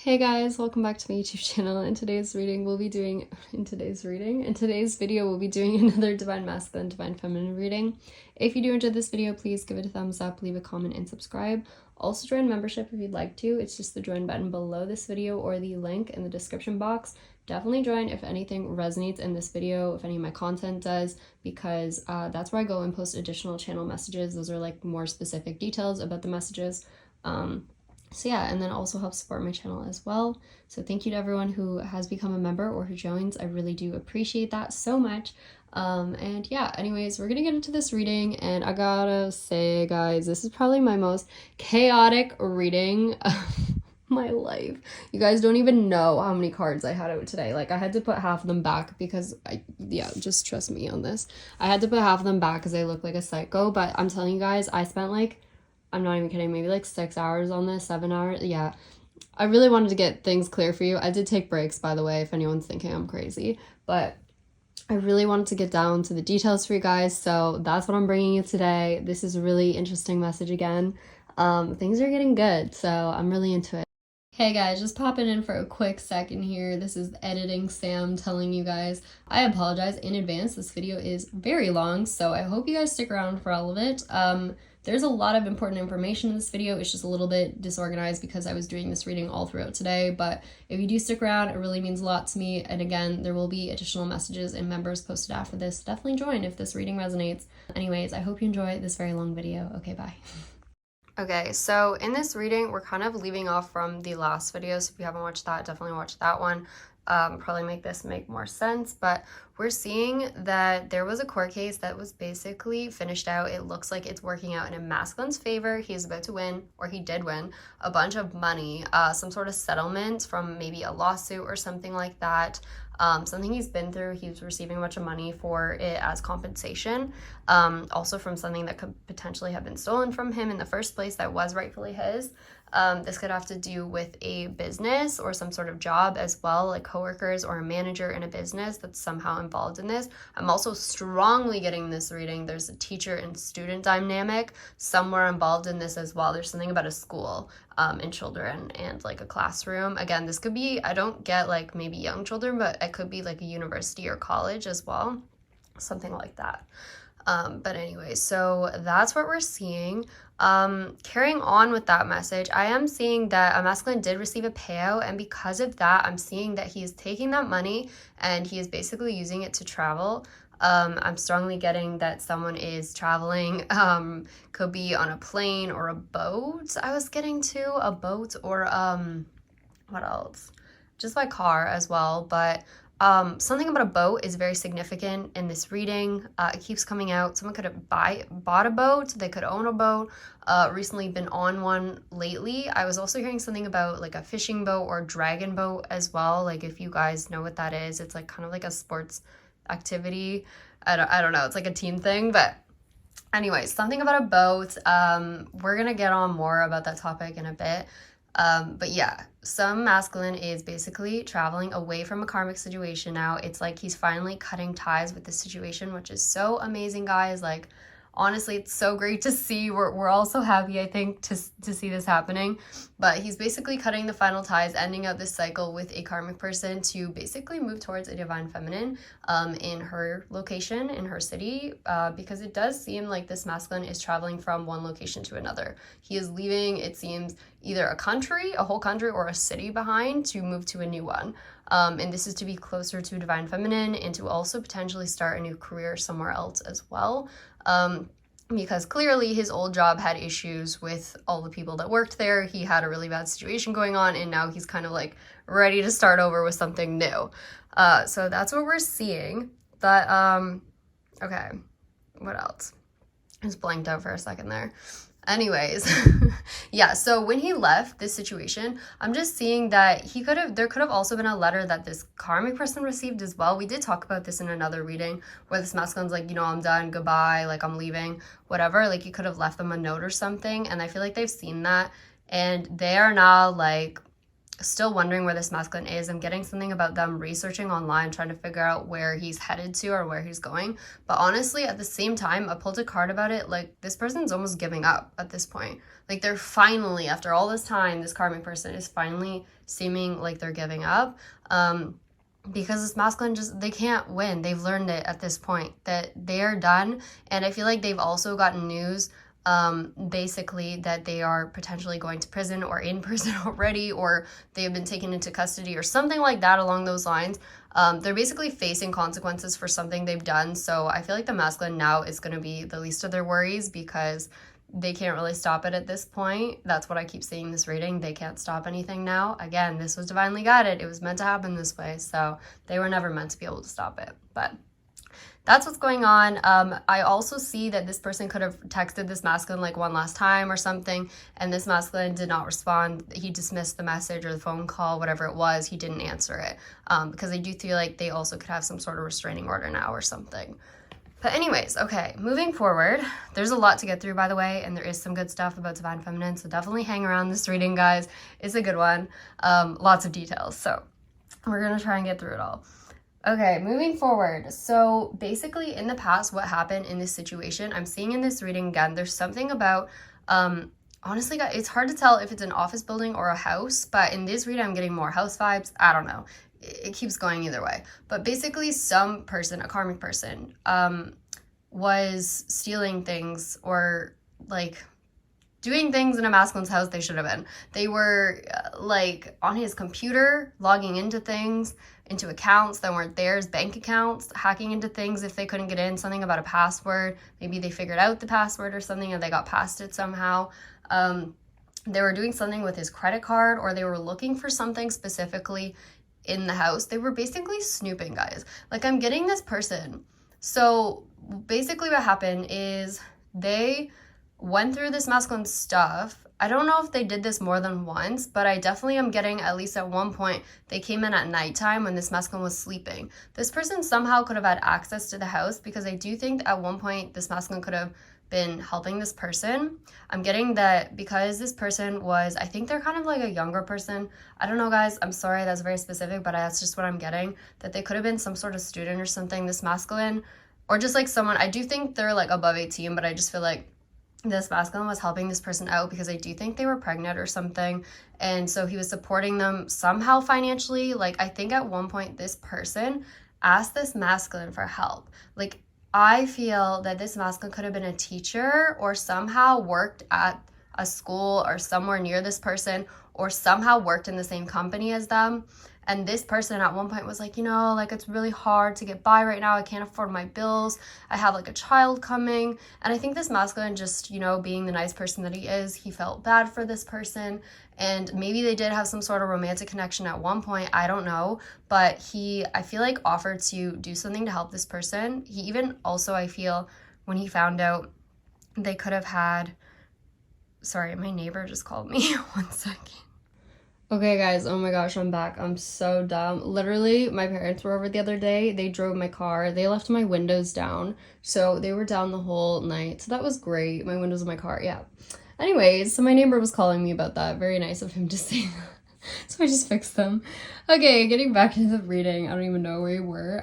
Hey guys, welcome back to my YouTube channel. In today's video, we'll be doing another Divine Masculine, Divine Feminine reading. If you do enjoy this video, please give it a thumbs up, leave a comment, and subscribe. Also join membership if you'd like to. It's just the join button below this video or the link in the description box. Definitely join if anything resonates in this video, if any of my content does, because that's where I go and post additional channel messages. Those are like more specific details about the messages. So yeah, and then also help support my channel as well. So thank you to everyone who has become a member or who joins. I really do appreciate that so much. And yeah, anyways, we're gonna get into this reading, and I gotta say, guys, this is probably my most chaotic reading of my life. You guys don't even know how many cards I had out today. Like, I had to put half of them back because just trust me on this. I had to put half of them back because I look like a psycho, but I'm telling you guys, I spent like, I'm not even kidding, maybe like 6 hours on this, 7 hours. Yeah, I really wanted to get things clear for you. I did take breaks, by the way, if anyone's thinking I'm crazy, but I really wanted to get down to the details for you guys, so that's what I'm bringing you today. This is a really interesting message again. Things are getting good, so I'm really into it. Hey guys, just popping in for a quick second here. This is editing Sam telling you guys I apologize in advance. This video is very long, so I hope you guys stick around for all of it. There's a lot of important information in this video. It's just a little bit disorganized because I was doing this reading all throughout today, but if you do stick around, it really means a lot to me. And again, there will be additional messages and members posted after this. Definitely join if this reading resonates. Anyways, I hope you enjoy this very long video. Okay, bye. Okay, so in this reading, we're kind of leaving off from the last video, so if you haven't watched that, definitely watch that one. Probably make this make more sense, but we're seeing that there was a court case that was basically finished out. It looks like it's working out in a masculine's favor. He is about to win, or he did win, a bunch of money, some sort of settlement from maybe a lawsuit or something like that. Something he's been through. He was receiving a bunch of money for it as compensation, also from something that could potentially have been stolen from him in the first place that was rightfully his. This could have to do with a business or some sort of job as well, like coworkers or a manager in a business that's somehow involved in this. I'm also strongly getting this reading. There's a teacher and student dynamic somewhere involved in this as well. There's something about a school and children and like a classroom. Again, this could be, I don't get like maybe young children, but it could be like a university or college as well, something like that. But anyway, so that's what we're seeing. Carrying on with that message, I am seeing that a masculine did receive a payout, and because of that, I'm seeing that he is taking that money and he is basically using it to travel. I'm strongly getting that someone is traveling, could be on a plane or a boat. I was getting to a boat or, what else? Just by car as well, but something about a boat is very significant in this reading. It keeps coming out. Someone could have bought a boat. They could own a boat. Recently been on one lately. I was also hearing something about like a fishing boat or dragon boat as well. Like, if you guys know what that is, it's like kind of like a sports activity. I don't know. It's like a team thing, but anyways, something about a boat. We're gonna get on more about that topic in a bit. But yeah, some masculine is basically traveling away from a karmic situation now. It's like he's finally cutting ties with the situation, which is so amazing, guys. Like, honestly, it's so great to see. We're all so happy, I think, to see this happening. But he's basically cutting the final ties, ending out this cycle with a karmic person to basically move towards a divine feminine in her location, in her city, because it does seem like this masculine is traveling from one location to another. He is leaving, it seems, either a country, a whole country, or a city behind to move to a new one. And this is to be closer to divine feminine and to also potentially start a new career somewhere else as well. Because clearly his old job had issues with all the people that worked there. He had a really bad situation going on, and now he's kind of like ready to start over with something new. So that's what we're seeing. But, okay, what else? I just blanked out for a second there. Anyways, yeah, so when he left this situation, I'm just seeing that there could have also been a letter that this karmic person received as well. We did talk about this in another reading where this masculine's like, I'm done, goodbye, like, I'm leaving, whatever. Like, you could have left them a note or something, and I feel like they've seen that, and they are now like still wondering where this masculine is. I'm getting something about them researching online, trying to figure out where he's headed to or where he's going. But honestly, at the same time, I pulled a card about it. Like, this person's almost giving up at this point. Like, they're finally, after all this time, this karmic person is finally seeming like they're giving up. Because this masculine they can't win. They've learned it at this point that they are done. And I feel like they've also gotten news basically that they are potentially going to prison or in prison already, or they have been taken into custody or something like that along those lines. They're basically facing consequences for something they've done. So I feel like the masculine now is going to be the least of their worries because they can't really stop it at this point. That's what I keep seeing this reading. They can't stop anything now. Again, this was divinely guided. It was meant to happen this way. So they were never meant to be able to stop it. But that's what's going on. I also see that this person could have texted this masculine like one last time or something, and this masculine did not respond. He dismissed the message or the phone call, whatever it was. He didn't answer it because I do feel like they also could have some sort of restraining order now or something. But anyways, okay, moving forward, there's a lot to get through, by the way, and there is some good stuff about Divine Feminine, so definitely hang around this reading, guys. It's a good one. Lots of details, so we're going to try and get through it all. Okay, moving forward. So basically in the past, what happened in this situation, I'm seeing in this reading again, there's something about, honestly, guys, it's hard to tell if it's an office building or a house, but in this reading, I'm getting more house vibes. I don't know. It keeps going either way. But basically some person, a karmic person, was stealing things or like doing things in a masculine's house they should have been. They were like on his computer, logging into things, into accounts that weren't theirs, bank accounts, hacking into things if they couldn't get in, something about a password. Maybe they figured out the password or something and they got past it somehow. They were doing something with his credit card, or they were looking for something specifically in the house. They were basically snooping, guys. Like, I'm getting this person. So basically what happened is they went through this masculine stuff. I don't know if they did this more than once, but I definitely am getting, at least at one point, they came in at nighttime when this masculine was sleeping. This person somehow could have had access to the house because I do think at one point this masculine could have been helping this person. I'm getting that because this person was, I think they're kind of like a younger person. I don't know, guys. I'm sorry, that's very specific, but that's just what I'm getting. That they could have been some sort of student or something, this masculine, or just like someone, I do think they're like above 18, but I just feel like this masculine was helping this person out because I do think they were pregnant or something. And so he was supporting them somehow financially. Like, I think at one point this person asked this masculine for help. Like, I feel that this masculine could have been a teacher or somehow worked at a school or somewhere near this person or somehow worked in the same company as them. And this person at one point was like, you know, like, it's really hard to get by right now. I can't afford my bills. I have like a child coming. And I think this masculine just, you know, being the nice person that he is, he felt bad for this person. And maybe they did have some sort of romantic connection at one point. I don't know. But he, I feel like, offered to do something to help this person. He even also, I feel, when he found out they could have had, sorry, my neighbor just called me. 1 second. Okay, guys, oh my gosh, I'm back. I'm so dumb. Literally, my parents were over the other day. They drove my car. They left my windows down. So they were down the whole night. So that was great. My windows in my car, yeah. Anyways, so my neighbor was calling me about that. Very nice of him to say that. So I just fixed them. Okay, getting back into the reading. I don't even know where we were.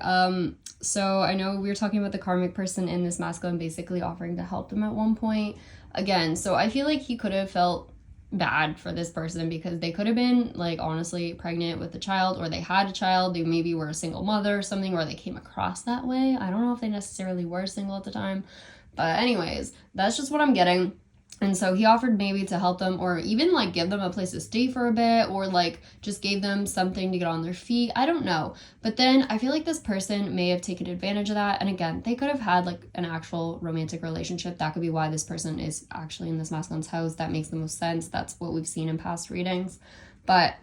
So I know we were talking about the karmic person in this masculine basically offering to help them at one point. Again, so I feel like he could have felt bad for this person because they could have been, like, honestly pregnant with a child, or they had a child, they maybe were a single mother or something, or they came across that way. I don't know if they necessarily were single at the time, but anyways, that's just what I'm getting. And so he offered maybe to help them, or even like give them a place to stay for a bit, or like just gave them something to get on their feet. I don't know. But then I feel like this person may have taken advantage of that. And again, they could have had like an actual romantic relationship. That could be why this person is actually in this masculine's house. That makes the most sense. That's what we've seen in past readings. But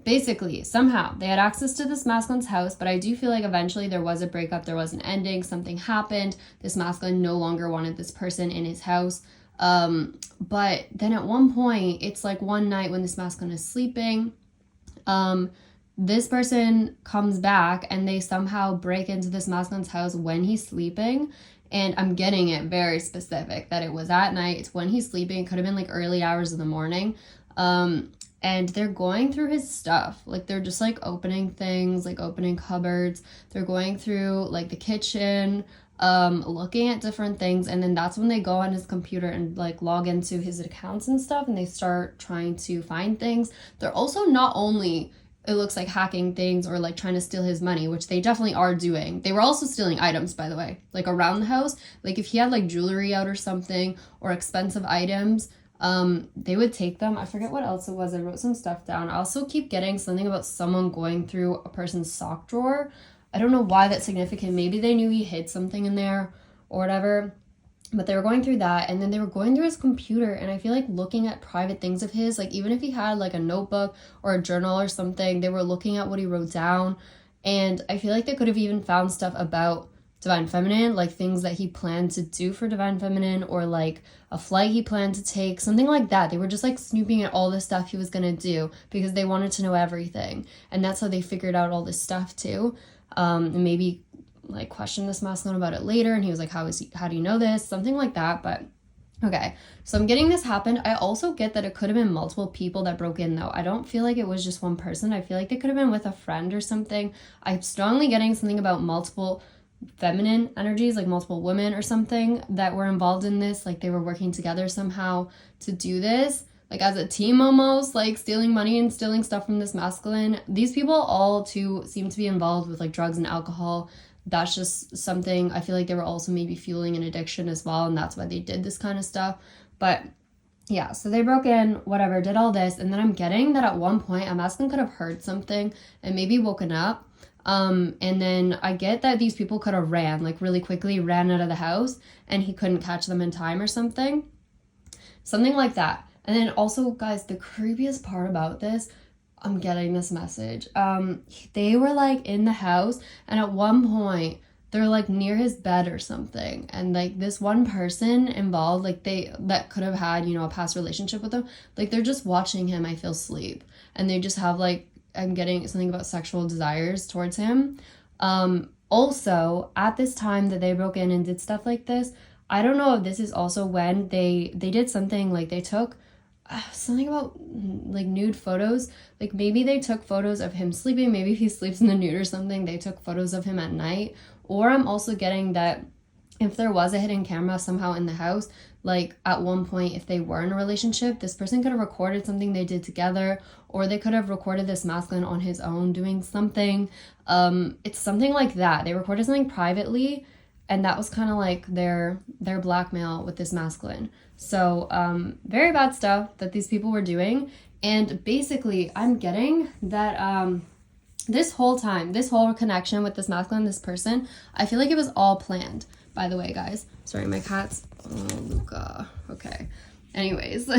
basically, somehow they had access to this masculine's house, but I do feel like eventually there was a breakup, there was an ending, something happened. This masculine no longer wanted this person in his house. But then at one point, it's like one night when this masculine is sleeping, this person comes back and they somehow break into this masculine's house when he's sleeping. And I'm getting it very specific that it was at night. It's when he's sleeping. It could have been like early hours of the morning. and they're going through his stuff. Like, they're just like opening things, like opening cupboards. They're going through like the kitchen, looking at different things, and then that's when they go on his computer and like log into his accounts and stuff, and they start trying to find things. They're also not only, it looks like, hacking things or like trying to steal his money, which they definitely are doing. They were also stealing items, by the way, like around the house. Like if he had like jewelry out or something, or expensive items, they would take them. I forget what else it was. I wrote some stuff down. I also keep getting something about someone going through a person's sock drawer. I don't know why that's significant. Maybe they knew he hid something in there or whatever, but they were going through that, and then they were going through his computer, and I feel like looking at private things of his, like even if he had like a notebook or a journal or something, they were looking at what he wrote down, and I feel like they could have even found stuff about Divine Feminine, like things that he planned to do for Divine Feminine, or like a flight he planned to take, something like that. They were just like snooping at all the stuff he was gonna do because they wanted to know everything, and that's how they figured out all this stuff too. And maybe like question this masculine about it later, and he was like, how do you know this, something like that. But okay, so I'm getting this happened. I also get that it could have been multiple people that broke in, though. I don't feel like it was just one person. I feel like they could have been with a friend or something. I'm strongly getting something about multiple feminine energies, like multiple women or something that were involved in this, like they were working together somehow to do this, like as a team almost, like stealing money and stealing stuff from this masculine. These people all too seem to be involved with like drugs and alcohol. That's just something I feel like they were also maybe fueling an addiction as well, and that's why they did this kind of stuff. But yeah, so they broke in, whatever, did all this, and then I'm getting that at one point a masculine could have heard something and maybe woken up. And then I get that these people could have ran, like really quickly ran out of the house, and he couldn't catch them in time or something like that. And then also, guys, the creepiest part about this, I'm getting this message. They were like in the house, and at one point they're like near his bed or something, and like this one person involved, like that could have had, you know, a past relationship with him, like they're just watching him, I feel, sleep, and they just have like, I'm getting something about sexual desires towards him. Also, at this time that they broke in and did stuff like this, I don't know if this is also when they did something, like they took something about like nude photos. Like maybe they took photos of him sleeping, maybe if he sleeps in the nude or something, they took photos of him at night. Or I'm also getting that if there was a hidden camera somehow in the house, like at one point, if they were in a relationship, this person could have recorded something they did together, or they could have recorded this masculine on his own doing something. It's something like that. They recorded something privately, and that was kind of like their blackmail with this masculine. So very bad stuff that these people were doing. And basically, I'm getting that this whole time, this whole connection with this masculine, this person, I feel like it was all planned. By the way, guys, sorry, my cat's, oh, Luca, okay. Anyways,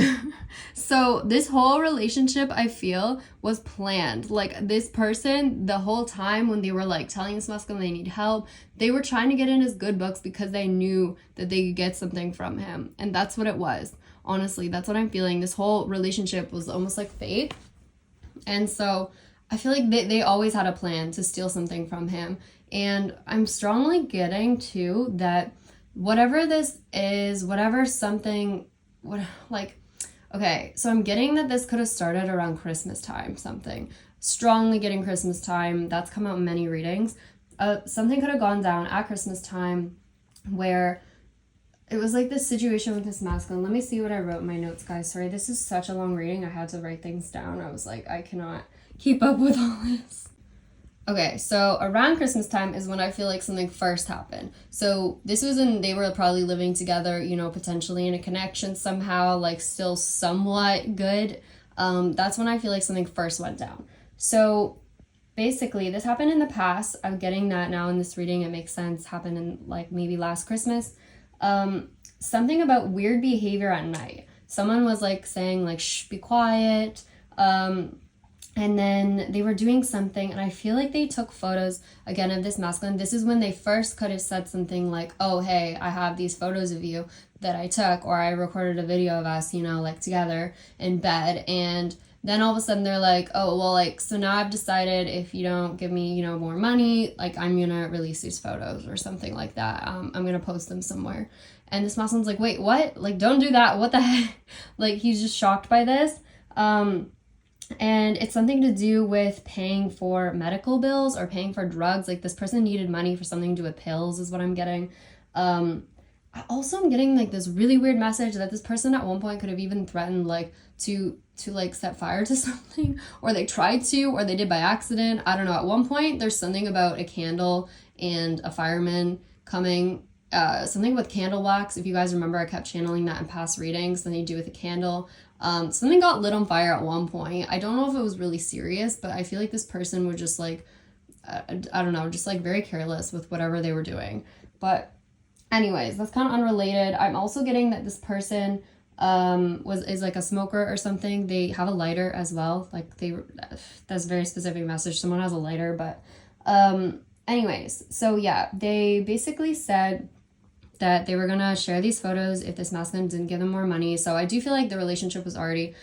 so this whole relationship, I feel, was planned. Like this person, the whole time when they were like telling this masculine they need help, they were trying to get in his good books because they knew that they could get something from him. And that's what it was. Honestly, that's what I'm feeling. This whole relationship was almost like fake. And so I feel like they always had a plan to steal something from him. And I'm strongly getting too that whatever this is, whatever something, okay, so I'm getting that this could have started around Christmas time, something. Strongly getting Christmas time. That's come out in many readings. Something could have gone down at Christmas time where it was like this situation with this masculine. Let me see what I wrote in my notes, guys. Sorry, this is such a long reading. I had to write things down. I was like, I cannot keep up with all this. Okay, so around Christmas time is when I feel like something first happened. So this was when they were probably living together, you know, potentially in a connection somehow, like still somewhat good. That's when I feel like something first went down. So basically, this happened in the past. I'm getting that now in this reading. It makes sense. Happened in like maybe last Christmas. Something about weird behavior at night. Someone was like saying like, shh, be quiet. And then they were doing something, and I feel like they took photos, again, of this masculine. This is when they first could have said something like, oh, hey, I have these photos of you that I took, or I recorded a video of us, you know, like together in bed. And then all of a sudden they're like, oh, well, like, so now I've decided if you don't give me, you know, more money, like, I'm going to release these photos or something like that. I'm going to post them somewhere. And this masculine's like, wait, what? Like, don't do that. What the heck? Like, he's just shocked by this. And it's something to do with paying for medical bills or paying for drugs. Like this person needed money for something to do with pills is what I'm getting. I also am getting like this really weird message that this person at one point could have even threatened like to like set fire to something, or they tried to, or they did by accident. I don't know. At one point there's something about a candle and a fireman coming, something with candle wax. If you guys remember, I kept channeling that in past readings. Something to do with a candle. Something got lit on fire at one point. I don't know if it was really serious, but I feel like this person was just like, I don't know, just like very careless with whatever they were doing. But anyways, that's kind of unrelated. I'm also getting that this person is like a smoker or something. They have a lighter as well. Like that's a very specific message. Someone has a lighter, but anyways, so yeah, they basically said that they were gonna share these photos if this masculine didn't give them more money. So I do feel like the relationship was already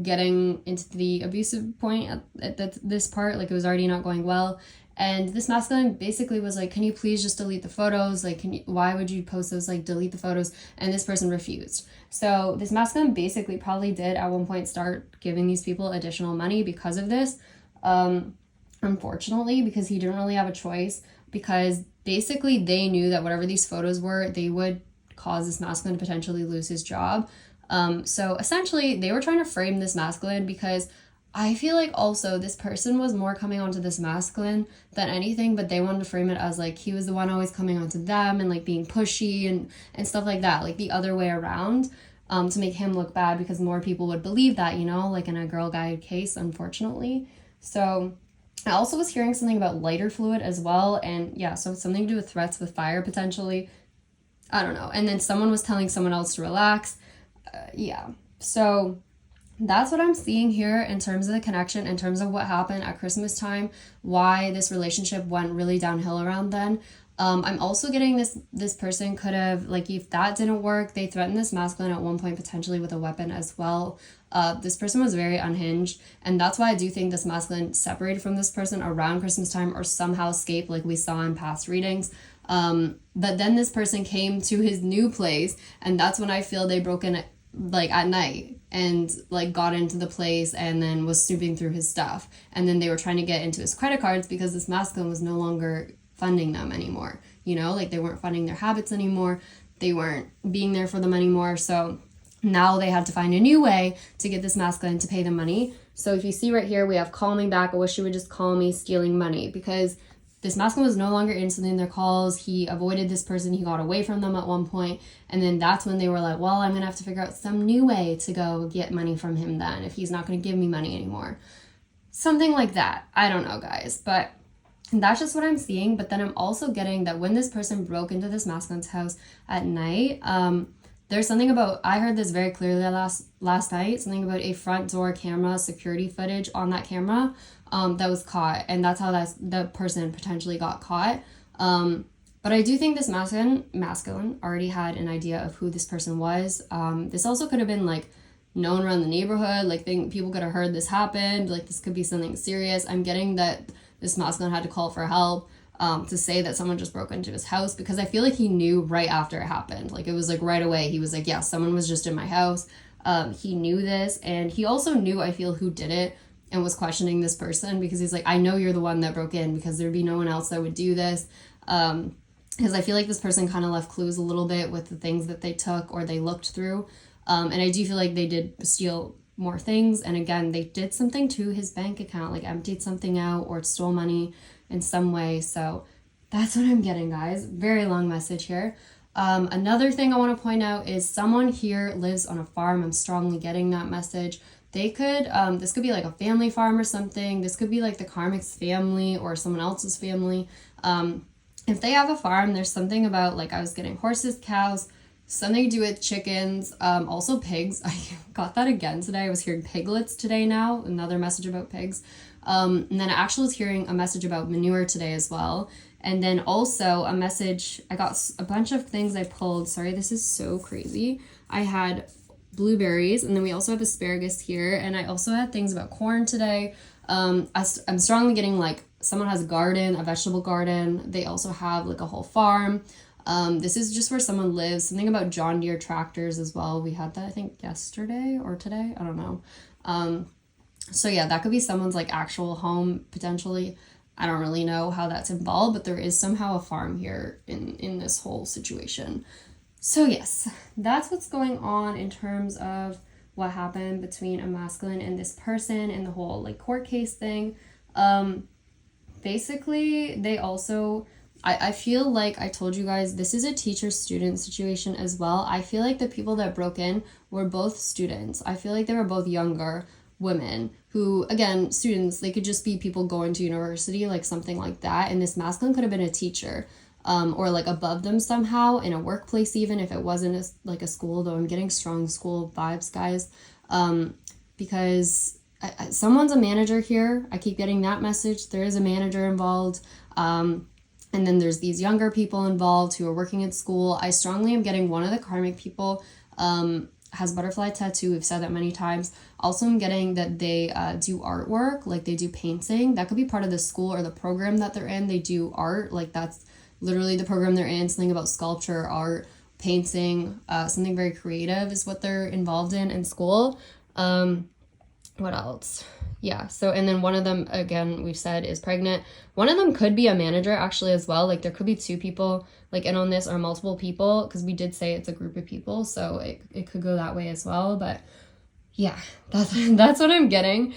getting into the abusive point at this part. Like it was already not going well. And this masculine basically was like, can you please just delete the photos? Like, why would you post those? Like, delete the photos. And this person refused. So this masculine basically probably did at one point start giving these people additional money because of this. Unfortunately, because he didn't really have a choice, because basically they knew that whatever these photos were, they would cause this masculine to potentially lose his job. So essentially they were trying to frame this masculine, because I feel like also this person was more coming onto this masculine than anything, but they wanted to frame it as like he was the one always coming onto them and like being pushy and stuff like that, like the other way around, to make him look bad, because more people would believe that, you know, like in a girl guide case, unfortunately. So I also was hearing something about lighter fluid as well. And yeah, so it's something to do with threats with fire potentially. I don't know. And then someone was telling someone else to relax. Yeah. So that's what I'm seeing here in terms of the connection, in terms of what happened at Christmas time, why this relationship went really downhill around then. I'm also getting this person could have, like, if that didn't work, they threatened this masculine at one point potentially with a weapon as well. This person was very unhinged, and that's why I do think this masculine separated from this person around Christmas time, or somehow escaped, like we saw in past readings. But then this person came to his new place, and that's when I feel they broke in like at night and like got into the place and then was snooping through his stuff. And then they were trying to get into his credit cards because this masculine was no longer funding them anymore. You know, like they weren't funding their habits anymore. They weren't being there for them anymore. So now they had to find a new way to get this masculine to pay them money. So if you see right here, we have call me back. I wish you would just call me, stealing money, because this masculine was no longer answering their calls. He avoided this person. He got away from them at one point. And then that's when they were like, well, I'm going to have to figure out some new way to go get money from him then, if he's not going to give me money anymore. Something like that. I don't know, guys. But that's just what I'm seeing. But then I'm also getting that when this person broke into this masculine's house at night, there's something about, I heard this very clearly last night, something about a front door camera security footage on that camera that was caught, and that's how the person potentially got caught. But I do think this masculine already had an idea of who this person was. This also could have been like known around the neighborhood, like people could have heard this happened, like this could be something serious. I'm getting that this masculine had to call for help, to say that someone just broke into his house, because I feel like he knew right after it happened. Like it was like right away. He was like, yeah, someone was just in my house. He knew this, and he also knew, I feel, who did it, and was questioning this person, because he's like, I know you're the one that broke in, because there'd be no one else that would do this. Because I feel like this person kind of left clues a little bit with the things that they took or they looked through. And I do feel like they did steal more things. And again, they did something to his bank account, like emptied something out or stole money in some way. So that's what I'm getting, guys. Very long message here. Another thing I want to point out is someone here lives on a farm. I'm strongly getting that message. They could, this could be like a family farm or something. This could be like the Karmic's family or someone else's family. If they have a farm, there's something about, like, I was getting horses, cows, something to do with chickens, also pigs. I got that again today. I was hearing piglets today now, another message about pigs. And then I actually was hearing a message about manure today as well. And then also a message, I got a bunch of things I pulled. Sorry, this is so crazy. I had blueberries, and then we also have asparagus here. And I also had things about corn today. I'm strongly getting, like, someone has a garden, a vegetable garden. They also have like a whole farm. This is just where someone lives. Something about John Deere tractors as well. We had that, I think, yesterday or today. I don't know. So yeah, that could be someone's like actual home potentially. I don't really know how that's involved, but there is somehow a farm here in this whole situation. So yes, that's what's going on in terms of what happened between a masculine and this person and the whole like court case thing. Basically, they also, I feel like I told you guys, this is a teacher-student situation as well. I feel like the people that broke in were both students. I feel like they were both younger women who, again, students, they could just be people going to university, like something like that. And this masculine could have been a teacher, or like above them somehow in a workplace, even if it wasn't like a school, though I'm getting strong school vibes, guys. Because someone's a manager here. I keep getting that message. There is a manager involved. And then there's these younger people involved who are working at school. I strongly am getting one of the karmic people has butterfly tattoo. We've said that many times. Also, I'm getting that they do artwork, like they do painting. That could be part of the school or the program that they're in. They do art, like that's literally the program they're in. Something about sculpture, art, painting, something very creative is what they're involved in school. What else? Yeah, so, and then one of them, again, we've said is pregnant. One of them could be a manager actually as well. Like there could be two people like in on this or multiple people, because we did say it's a group of people, so it could go that way as well. But yeah, that's what I'm getting.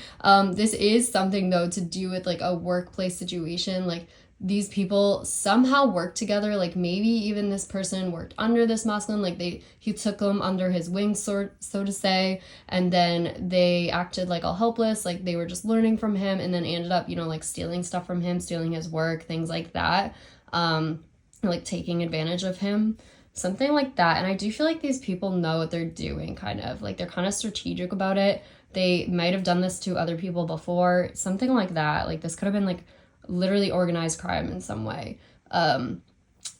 This is something though to do with like a workplace situation. Like these people somehow work together, like maybe even this person worked under this masculine, like he took them under his wing, so to say, and then they acted like all helpless, like they were just learning from him, and then ended up, you know, like stealing stuff from him, stealing his work, things like that, like taking advantage of him, something like that. And I do feel like these people know what they're doing, kind of like they're kind of strategic about it. They might have done this to other people before, something like that. Like this could have been like literally organized crime in some way.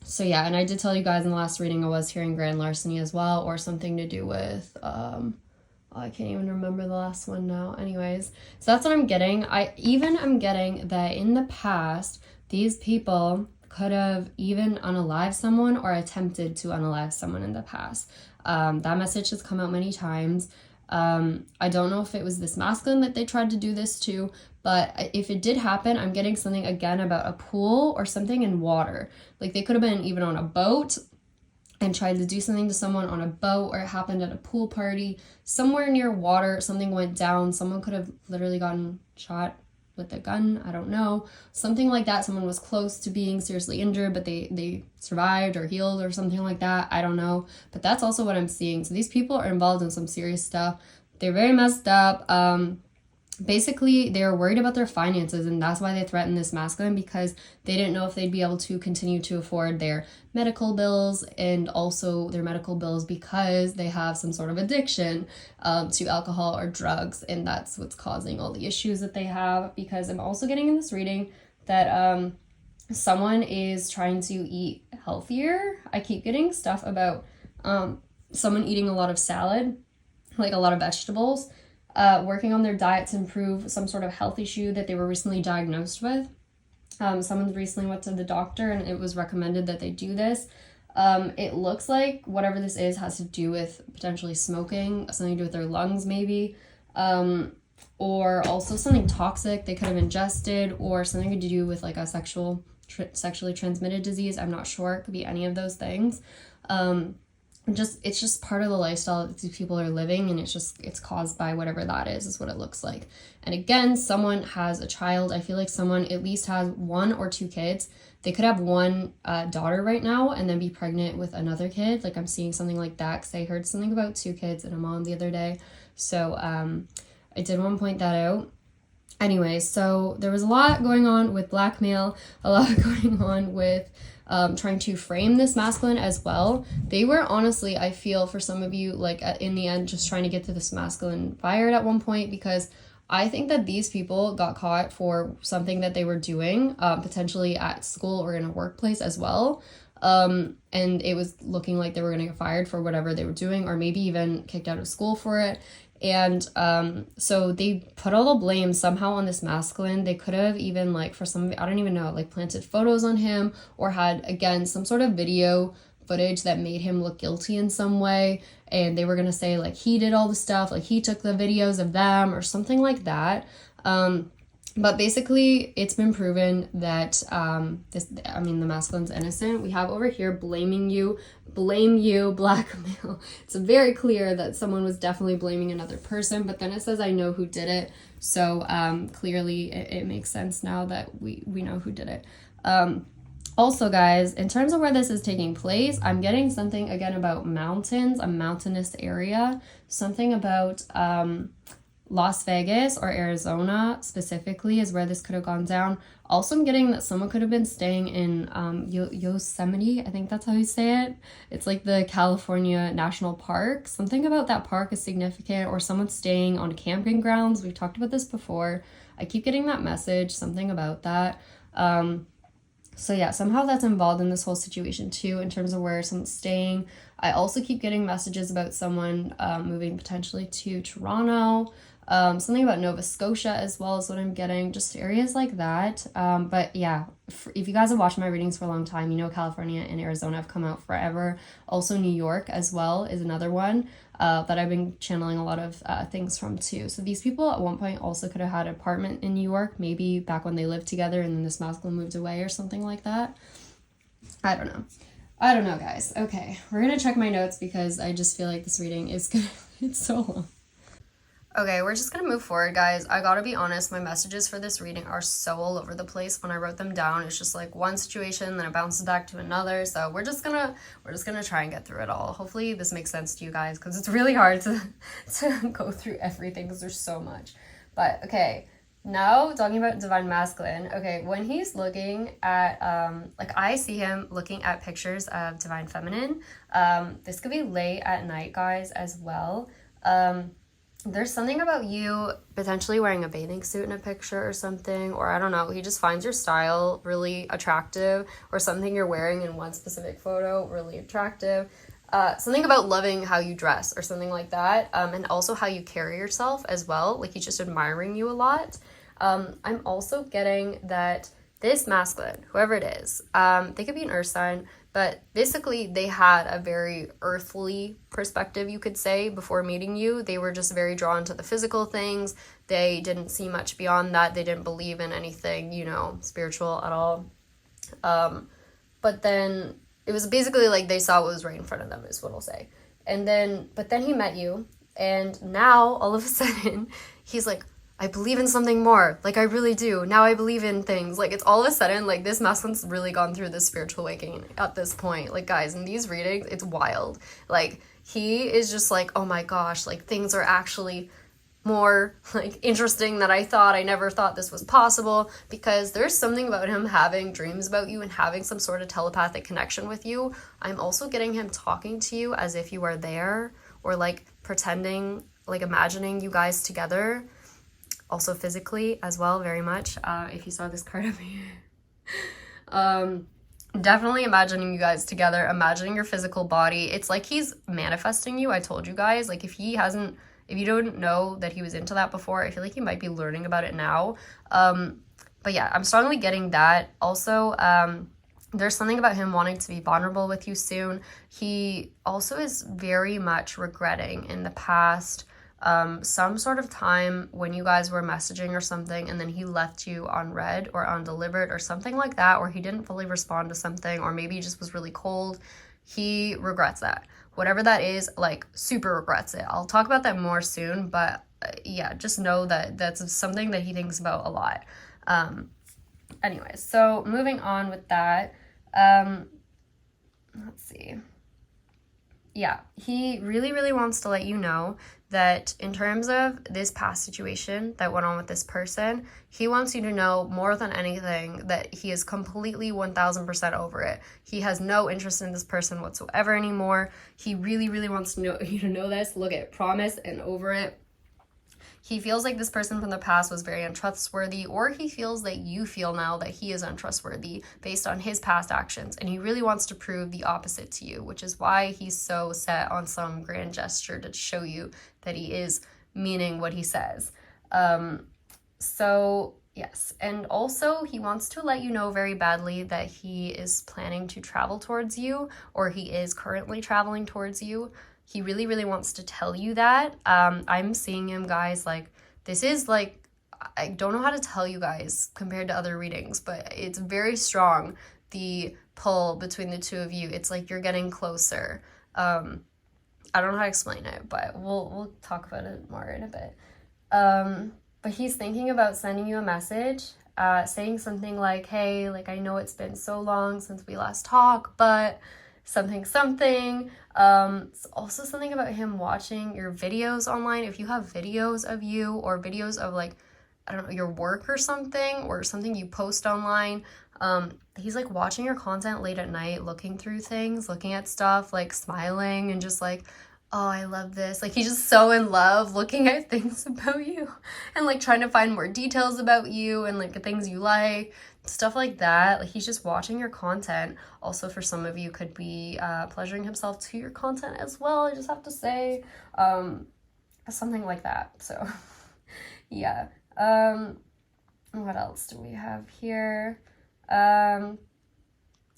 So yeah, and I did tell you guys in the last reading I was hearing grand larceny as well, or something to do with I can't even remember the last one now. Anyways, so that's what I'm getting. I'm getting that in the past these people could have even unalived someone or attempted to unalive someone in the past. That message has come out many times. I don't know if it was this masculine that they tried to do this to, but if it did happen, I'm getting something again about a pool or something in water. Like they could have been even on a boat and tried to do something to someone on a boat, or it happened at a pool party somewhere near water. Something went down. Someone could have literally gotten shot with a gun. I don't know. Something like that. Someone was close to being seriously injured, but they survived or healed or something like that. I don't know. But that's also what I'm seeing. So these people are involved in some serious stuff. They're very messed up. Basically, they're worried about their finances, and that's why they threatened this masculine, because they didn't know if they'd be able to continue to afford their medical bills, and also their medical bills because they have some sort of addiction to alcohol or drugs, and that's what's causing all the issues that they have. Because I'm also getting in this reading that someone is trying to eat healthier. I keep getting stuff about someone eating a lot of salad, like a lot of vegetables, working on their diet to improve some sort of health issue that they were recently diagnosed with. Someone recently went to the doctor and it was recommended that they do this. It looks like whatever this is has to do with potentially smoking, something to do with their lungs maybe, or also something toxic they could have ingested, or something to do with like a sexually transmitted disease. I'm not sure. It could be any of those things. It's just part of the lifestyle that these people are living, and it's caused by whatever that is what it looks like. And again, someone has a child. I feel like someone at least has one or two kids. They could have one daughter right now and then be pregnant with another kid. Like I'm seeing something like that, because I heard something about 2 kids and a mom the other day. So I did want to point that out. Anyway, so there was a lot going on with blackmail, a lot going on with trying to frame this masculine as well. They were honestly, I feel for some of you, like in the end, just trying to get to this masculine fired at one point, because I think that these people got caught for something that they were doing, potentially at school or in a workplace as well. And it was looking like they were going to get fired for whatever they were doing, or maybe even kicked out of school for it. And so they put all the blame somehow on this masculine. They could have even, like, for some, I don't even know, like planted photos on him, or had, again, some sort of video footage that made him look guilty in some way, and they were gonna say like he did all the stuff, like he took the videos of them or something like that. But basically, it's been proven that the masculine's innocent. We have over here blame you, blackmail. It's very clear that someone was definitely blaming another person, but then it says, I know who did it. So clearly, it makes sense now that we know who did it. Also, guys, in terms of where this is taking place, I'm getting something again about mountains, a mountainous area, something about Las Vegas or Arizona specifically is where this could have gone down. Also, I'm getting that someone could have been staying in Yosemite. I think that's how you say it. It's like the California National Park. Something about that park is significant, or someone's staying on camping grounds. We've talked about this before. I keep getting that message, something about that. So yeah, somehow that's involved in this whole situation too, in terms of where someone's staying. I also keep getting messages about someone moving potentially to Toronto. Something about Nova Scotia as well is what I'm getting, just areas like that. But yeah, if you guys have watched my readings for a long time, you know California and Arizona have come out forever. Also New York as well is another one that I've been channeling a lot of things from too. So these people at one point also could have had an apartment in New York, maybe back when they lived together and then this masculine moved away or something like that. I don't know, guys. Okay, we're gonna check my notes because I just feel like this reading is gonna, it's so long. Okay, we're just gonna move forward, guys. I gotta be honest, my messages for this reading are so all over the place. When I wrote them down, it's just like one situation, then it bounces back to another. So we're just gonna try and get through it all. Hopefully this makes sense to you guys, because it's really hard to go through everything because there's so much. But okay, now talking about divine masculine. Okay, when he's looking at like I see him looking at pictures of divine feminine. This could be late at night, guys, as well. There's something about you potentially wearing a bathing suit in a picture or something, or I don't know, he just finds your style really attractive, or something you're wearing in one specific photo really attractive. Something about loving how you dress or something like that, and also how you carry yourself as well, like he's just admiring you a lot. I'm also getting that this masculine, whoever it is, they could be an earth sign, but basically they had a very earthly perspective, you could say, before meeting you. They were just very drawn to the physical things. They didn't see much beyond that. They didn't believe in anything, spiritual at all. But then it was basically like they saw what was right in front of them, is what I'll say. But then he met you, and now all of a sudden he's like, I believe in something more. Like, I really do. Now I believe in things. Like, it's all of a sudden, like, this masculine's really gone through this spiritual awakening at this point. Like, guys, in these readings, it's wild. Like, he is just like, oh my gosh, like, things are actually more, like, interesting than I thought. I never thought this was possible, because there's something about him having dreams about you and having some sort of telepathic connection with you. I'm also getting him talking to you as if you are there, or, like, pretending, like, imagining you guys together. Also physically as well, very much. If you saw this card up here. Definitely imagining you guys together, imagining your physical body. It's like he's manifesting you. I told you guys, like, if you don't know that he was into that before, I feel like you might be learning about it now. But yeah, I'm strongly getting that. Also, there's something about him wanting to be vulnerable with you soon. He also is very much regretting in the past some sort of time when you guys were messaging or something, and then he left you unread or undelivered or something like that, or he didn't fully respond to something, or maybe he just was really cold. He regrets that. Whatever that is, like, super regrets it. I'll talk about that more soon, but yeah, just know that that's something that he thinks about a lot. Anyways, so moving on with that, let's see. Yeah, he really, really wants to let you know that in terms of this past situation that went on with this person, he wants you to know more than anything that he is completely 1000% over it. He has no interest in this person whatsoever anymore. He really, really wants to know you to know this. Look at promise and over it. He feels like this person from the past was very untrustworthy, or he feels that you feel now that he is untrustworthy based on his past actions, and he really wants to prove the opposite to you, which is why he's so set on some grand gesture to show you that he is meaning what he says. So Yes, and also he wants to let you know very badly that he is planning to travel towards you, or he is currently traveling towards you. He really, really wants to tell you that. I'm seeing him, guys, like, this is like, I don't know how to tell you guys compared to other readings, but it's very strong, the pull between the two of you. It's like you're getting closer. I don't know how to explain it, but we'll talk about it more in a bit. But he's thinking about sending you a message, saying something like, hey, like, I know it's been so long since we last talked, but something. It's also something about him watching your videos online. If you have videos of you or videos of, like, I don't know, your work or something you post online, he's like watching your content late at night, looking through things, looking at stuff, like smiling and just like, oh, I love this. Like, he's just so in love looking at things about you and like trying to find more details about you and like the things you like, stuff like that. Like, he's just watching your content. Also, for some of you, could be pleasuring himself to your content as well, I just have to say. Something like that. So yeah. What else do we have here?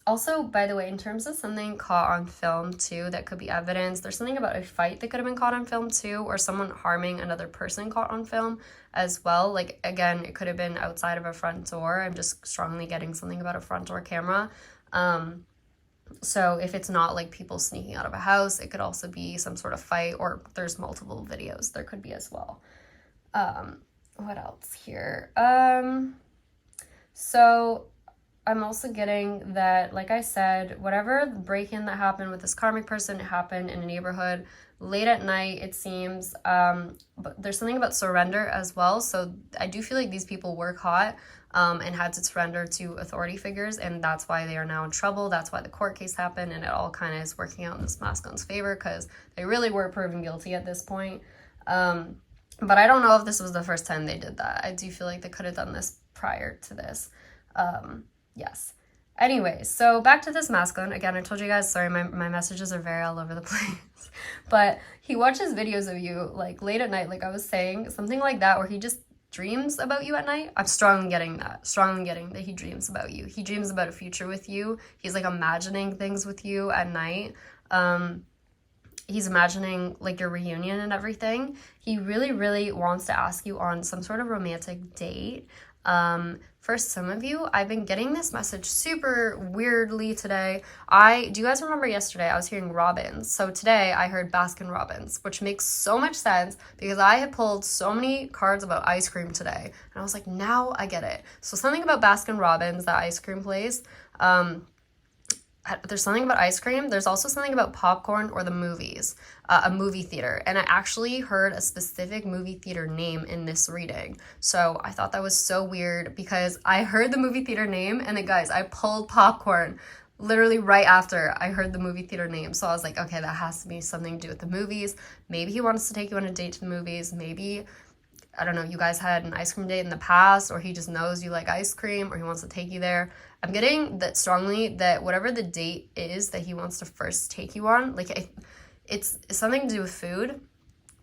Also, by the way, in terms of something caught on film too, that could be evidence, there's something about a fight that could have been caught on film too, or someone harming another person caught on film as well. Like, again, it could have been outside of a front door. I'm just strongly getting something about a front door camera. So if it's not like people sneaking out of a house, it could also be some sort of fight, or there's multiple videos. There could be as well. What else here? So I'm also getting that, like I said, whatever break-in that happened with this karmic person, it happened in a neighborhood late at night, it seems. But there's something about surrender as well. So I do feel like these people were caught and had to surrender to authority figures, and that's why they are now in trouble. That's why the court case happened, and it all kind of is working out in this masculine's favor because they really were proven guilty at this point. But I don't know if this was the first time they did that. I do feel like they could have done this prior to this. Yes. Anyways, so back to this masculine. Again, I told you guys, sorry, my messages are very all over the place. But he watches videos of you, like, late at night, like I was saying, something like that, where he just dreams about you at night. I'm strongly getting that he dreams about you. He dreams about a future with you. He's, like, imagining things with you at night. He's imagining, like, your reunion and everything. He really, really wants to ask you on some sort of romantic date. For some of you, I've been getting this message super weirdly today. Do you guys remember yesterday I was hearing robins? So today I heard Baskin Robbins, which makes so much sense because I had pulled so many cards about ice cream today. And I was like, now I get it. So something about Baskin Robbins, that ice cream place. There's something about ice cream. There's also something about popcorn or the movies, a movie theater. And I actually heard a specific movie theater name in this reading. So I thought that was so weird because I heard the movie theater name and then, guys, I pulled popcorn literally right after I heard the movie theater name. So I was like, okay, that has to be something to do with the movies. Maybe he wants to take you on a date to the movies. Maybe, I don't know, you guys had an ice cream date in the past, or he just knows you like ice cream, or he wants to take you there. I'm getting that strongly that whatever the date is that he wants to first take you on, like, it's something to do with food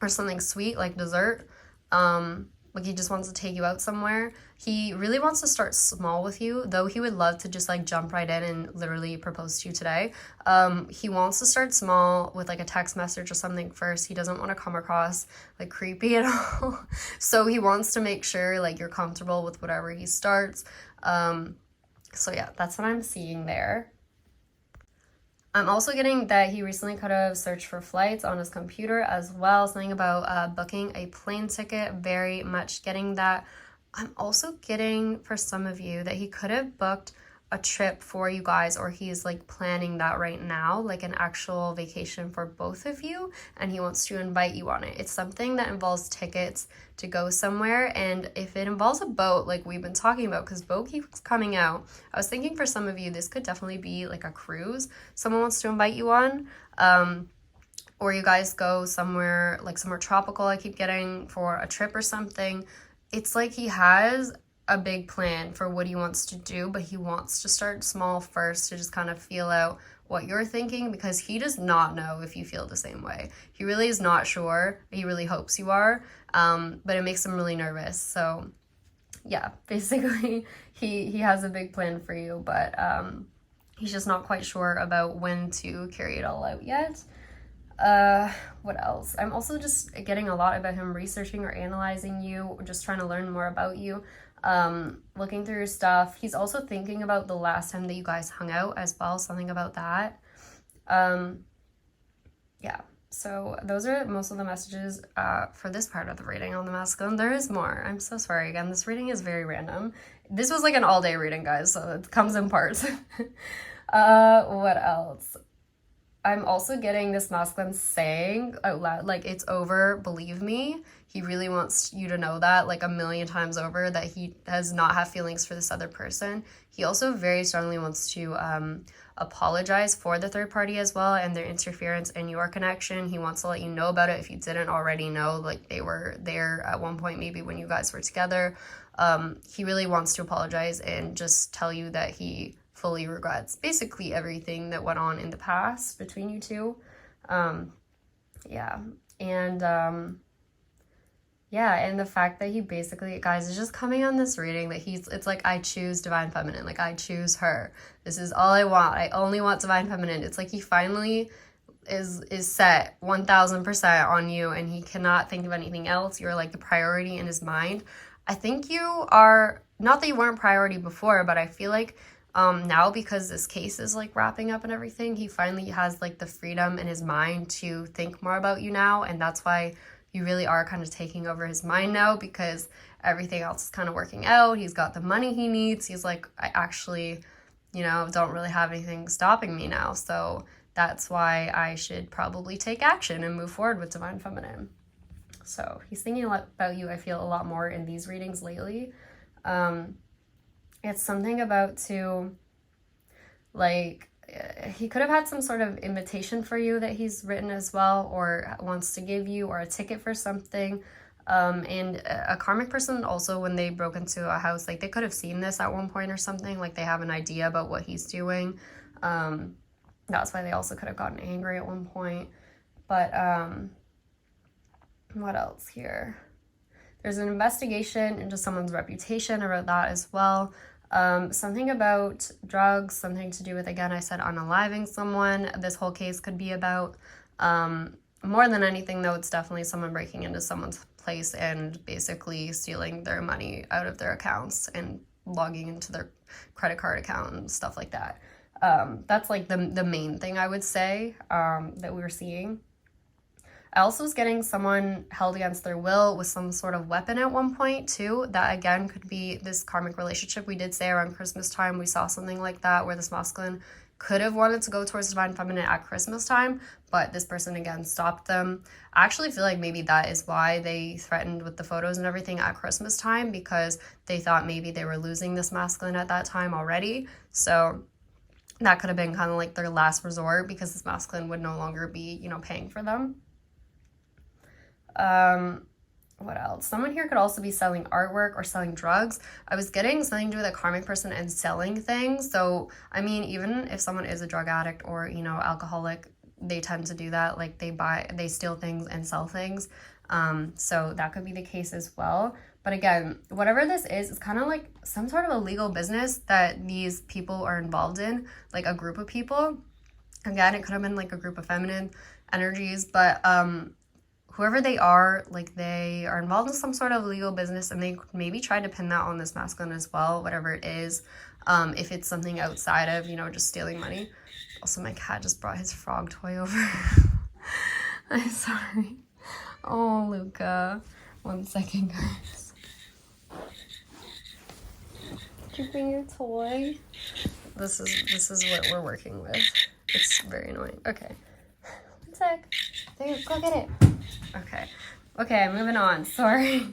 or something sweet, like dessert. Like, he just wants to take you out somewhere. He really wants to start small with you, though he would love to just, like, jump right in and literally propose to you today. He wants to start small with, like, a text message or something first. He doesn't want to come across, like, creepy at all. So he wants to make sure, like, you're comfortable with whatever he starts. So yeah, that's what I'm seeing there. I'm also getting that he recently could have searched for flights on his computer as well. Something about booking a plane ticket, very much getting that. I'm also getting, for some of you, that he could have booked a trip for you guys, or he's, like, planning that right now, like an actual vacation for both of you, and he wants to invite you on it. It's something that involves tickets to go somewhere, and if it involves a boat, like we've been talking about, because boat keeps coming out, I was thinking for some of you, this could definitely be like a cruise someone wants to invite you on, or you guys go somewhere, like somewhere tropical, I keep getting, for a trip or something. It's like he has a big plan for what he wants to do, but he wants to start small first to just kind of feel out what you're thinking, because he does not know if you feel the same way. He really is not sure. He really hopes you are, but it makes him really nervous. So yeah, basically he has a big plan for you, but he's just not quite sure about when to carry it all out yet. What else? I'm also just getting a lot about him researching or analyzing you, just trying to learn more about you, looking through your stuff. He's also thinking about the last time that you guys hung out as well, something about that. Yeah, so those are most of the messages for this part of the reading on the masculine. There is more. I'm so sorry again. This reading is very random. This was like an all-day reading, guys, so it comes in parts. What else? I'm also getting this masculine saying out loud, like, it's over, believe me. He really wants you to know that, like, a million times over, that he does not have feelings for this other person. He also very strongly wants to apologize for the third party as well and their interference in your connection. He wants to let you know about it if you didn't already know, like, they were there at one point, maybe when you guys were together. He really wants to apologize and just tell you that he fully regrets basically everything that went on in the past between you two. Yeah, and the fact that he basically, guys, is just coming on this reading that it's like, I choose divine feminine, like, I choose her, this is all I want, I only want divine feminine. It's like he finally is set 1000% on you and he cannot think of anything else. You're like the priority in his mind. I think you are, not that you weren't priority before, but I feel like now, because this case is like wrapping up and everything, he finally has like the freedom in his mind to think more about you now, and that's why you really are kind of taking over his mind now, because everything else is kind of working out. He's got the money he needs. He's like, I actually, don't really have anything stopping me now, so that's why I should probably take action and move forward with divine feminine. So he's thinking a lot about you, I feel, a lot more in these readings lately. It's something about he could have had some sort of invitation for you that he's written as well, or wants to give you, or a ticket for something. And a karmic person also, when they broke into a house, like, they could have seen this at one point or something, like they have an idea about what he's doing. That's why they also could have gotten angry at one point. But what else here? There's an investigation into someone's reputation about that as well. Something about drugs, something to do with, again, I said unaliving someone. This whole case could be about. More than anything, though, it's definitely someone breaking into someone's place and basically stealing their money out of their accounts and logging into their credit card account and stuff like that. That's like the main thing I would say that we were seeing. I also was getting someone held against their will with some sort of weapon at one point too. That again could be this karmic relationship. We did say around Christmas time we saw something like that where this masculine could have wanted to go towards divine feminine at Christmas time, but this person again stopped them. I actually feel like maybe that is why they threatened with the photos and everything at Christmas time, because they thought maybe they were losing this masculine at that time already. So that could have been kind of like their last resort, because this masculine would no longer be, paying for them. What else? Someone here could also be selling artwork or selling drugs. I was getting something to do with a karmic person and selling things. So, I mean, even if someone is a drug addict or, alcoholic, they tend to do that. Like, they steal things and sell things. So that could be the case as well. But again, whatever this is, it's kind of like some sort of a legal business that these people are involved in, like a group of people. Again, it could have been like a group of feminine energies, but, whoever they are, like, they are involved in some sort of legal business, and they maybe tried to pin that on this masculine as well, whatever it is. If it's something outside of, just stealing money. Also, my cat just brought his frog toy over. I'm sorry. Oh, Luca. 1 second, guys. Did you bring your toy? This is what we're working with. It's very annoying. Okay. 1 sec. There, go get it. Okay, moving on. Sorry.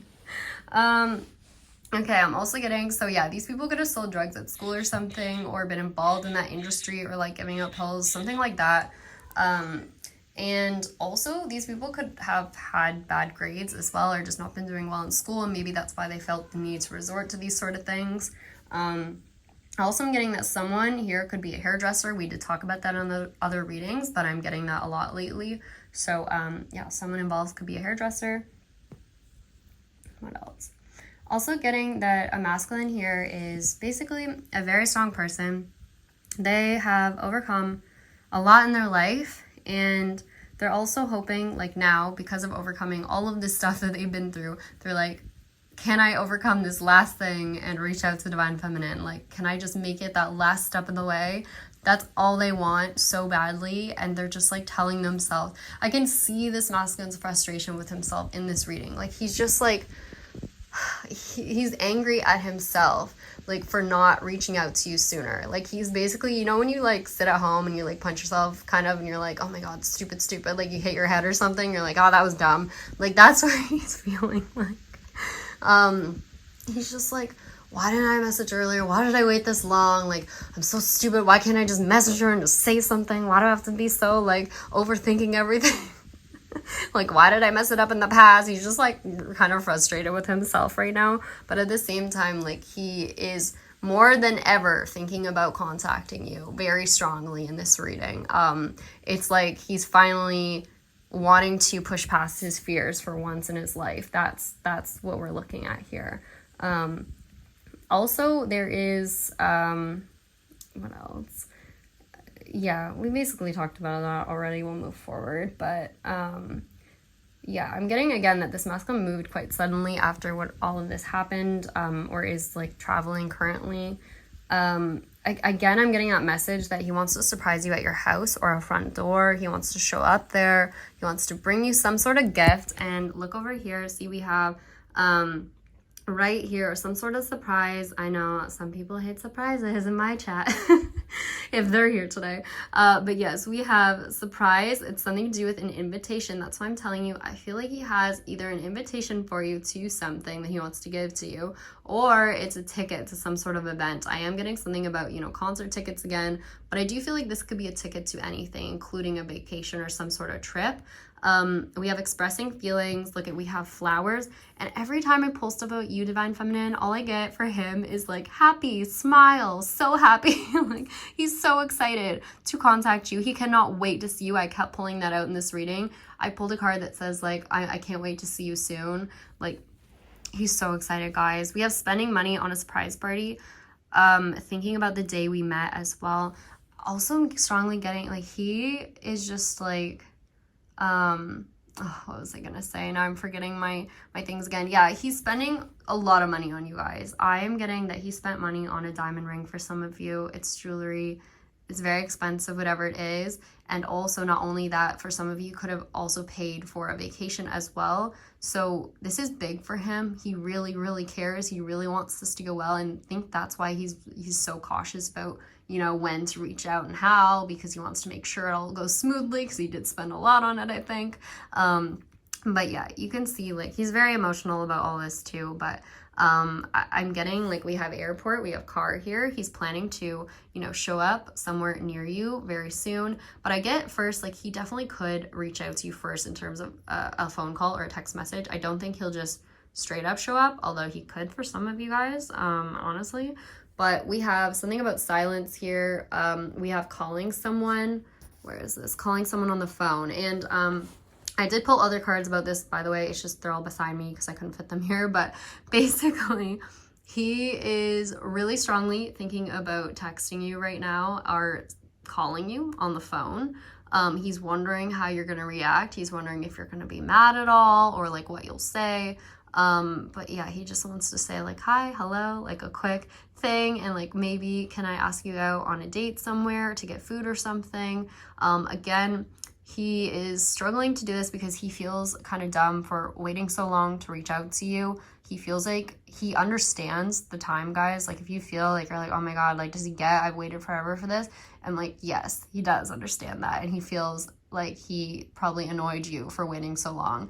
Okay, I'm also getting, so yeah, these people could have sold drugs at school or something, or been involved in that industry, or like giving out pills, something like that. And also these people could have had bad grades as well, or just not been doing well in school, and maybe that's why they felt the need to resort to these sort of things. Also, I'm getting that someone here could be a hairdresser. We did talk about that on the other readings, but I'm getting that a lot lately. So, yeah, someone involved could be a hairdresser. What else? Also getting that a masculine here is basically a very strong person. They have overcome a lot in their life, and they're also hoping, like now, because of overcoming all of this stuff that they've been through, they're like, can I overcome this last thing and reach out to Divine Feminine? Like, can I just make it that last step in the way? That's all they want so badly, and they're just like telling themselves. I can see this masculine's frustration with himself in this reading. Like, he's just like, he's angry at himself, like, for not reaching out to you sooner. Like, he's basically, you know, when you like sit at home and you like punch yourself kind of, and you're like, oh my god, stupid, like you hit your head or something, you're like, oh, that was dumb. Like, that's what he's feeling like. He's just like, why didn't I message earlier? Why did I wait this long? Like, I'm so stupid. Why can't I just message her and just say something? Why do I have to be so like overthinking everything? Like, why did I mess it up in the past? He's just like kind of frustrated with himself right now, but at the same time, like, he is more than ever thinking about contacting you very strongly in this reading. It's like he's finally wanting to push past his fears for once in his life. That's what we're looking at here. Also, there is what else? Yeah, we basically talked about that already. We'll move forward, but yeah, I'm getting again that this masculine moved quite suddenly after what all of this happened, or is like traveling currently. Again, I'm getting that message that he wants to surprise you at your house or a front door. He wants to show up there. He wants to bring you some sort of gift. And look over here. See, we have right here some sort of surprise. I know some people hate surprises in my chat if they're here today, but yes, we have surprise. It's something to do with an invitation. That's why I'm telling you, I feel like he has either an invitation for you to something that he wants to give to you, or it's a ticket to some sort of event. I am getting something about, you know, concert tickets again, but I do feel like this could be a ticket to anything, including a vacation or some sort of trip. We have expressing feelings. Look at, we have flowers, and every time I post about you, Divine Feminine, all I get for him is like happy, smile, so happy. Like, he's so excited to contact you. He cannot wait to see you. I kept pulling that out in this reading. I pulled a card that says like, I can't wait to see you soon. Like, he's so excited, guys. We have spending money on a surprise party. Thinking about the day we met as well. Also strongly getting like, he is just like, what was I gonna say? Now I'm forgetting my things again. Yeah, he's spending a lot of money on you guys. I am getting that he spent money on a diamond ring for some of you. It's jewelry. It's very expensive, whatever it is. And also, not only that, for some of you could have also paid for a vacation as well. So this is big for him. He really, really cares. He really wants this to go well, and I think that's why he's so cautious about, you know, when to reach out and how, because he wants to make sure it all goes smoothly, because he did spend a lot on it, I think. But yeah, you can see like he's very emotional about all this too. But I'm getting like, we have airport, we have car here. He's planning to, you know, show up somewhere near you very soon. But I get first, like, he definitely could reach out to you first in terms of a phone call or a text message. I don't think he'll just straight up show up, although he could for some of you guys, honestly. But we have something about silence here. We have calling someone. Where is this? Calling someone on the phone. And I did pull other cards about this, by the way. It's just they're all beside me because I couldn't fit them here. But basically, he is really strongly thinking about texting you right now or calling you on the phone. He's wondering how you're going to react. He's wondering if you're going to be mad at all, or like what you'll say. But yeah, he just wants to say like, hi, hello, like a quick thing. And like, maybe can I ask you out on a date somewhere to get food or something? Again, he is struggling to do this because he feels kind of dumb for waiting so long to reach out to you. He feels like he understands the time, guys. Like, if you feel like you're like, oh my god, like, does he get I've waited forever for this? And like, yes, he does understand that. And he feels like he probably annoyed you for waiting so long.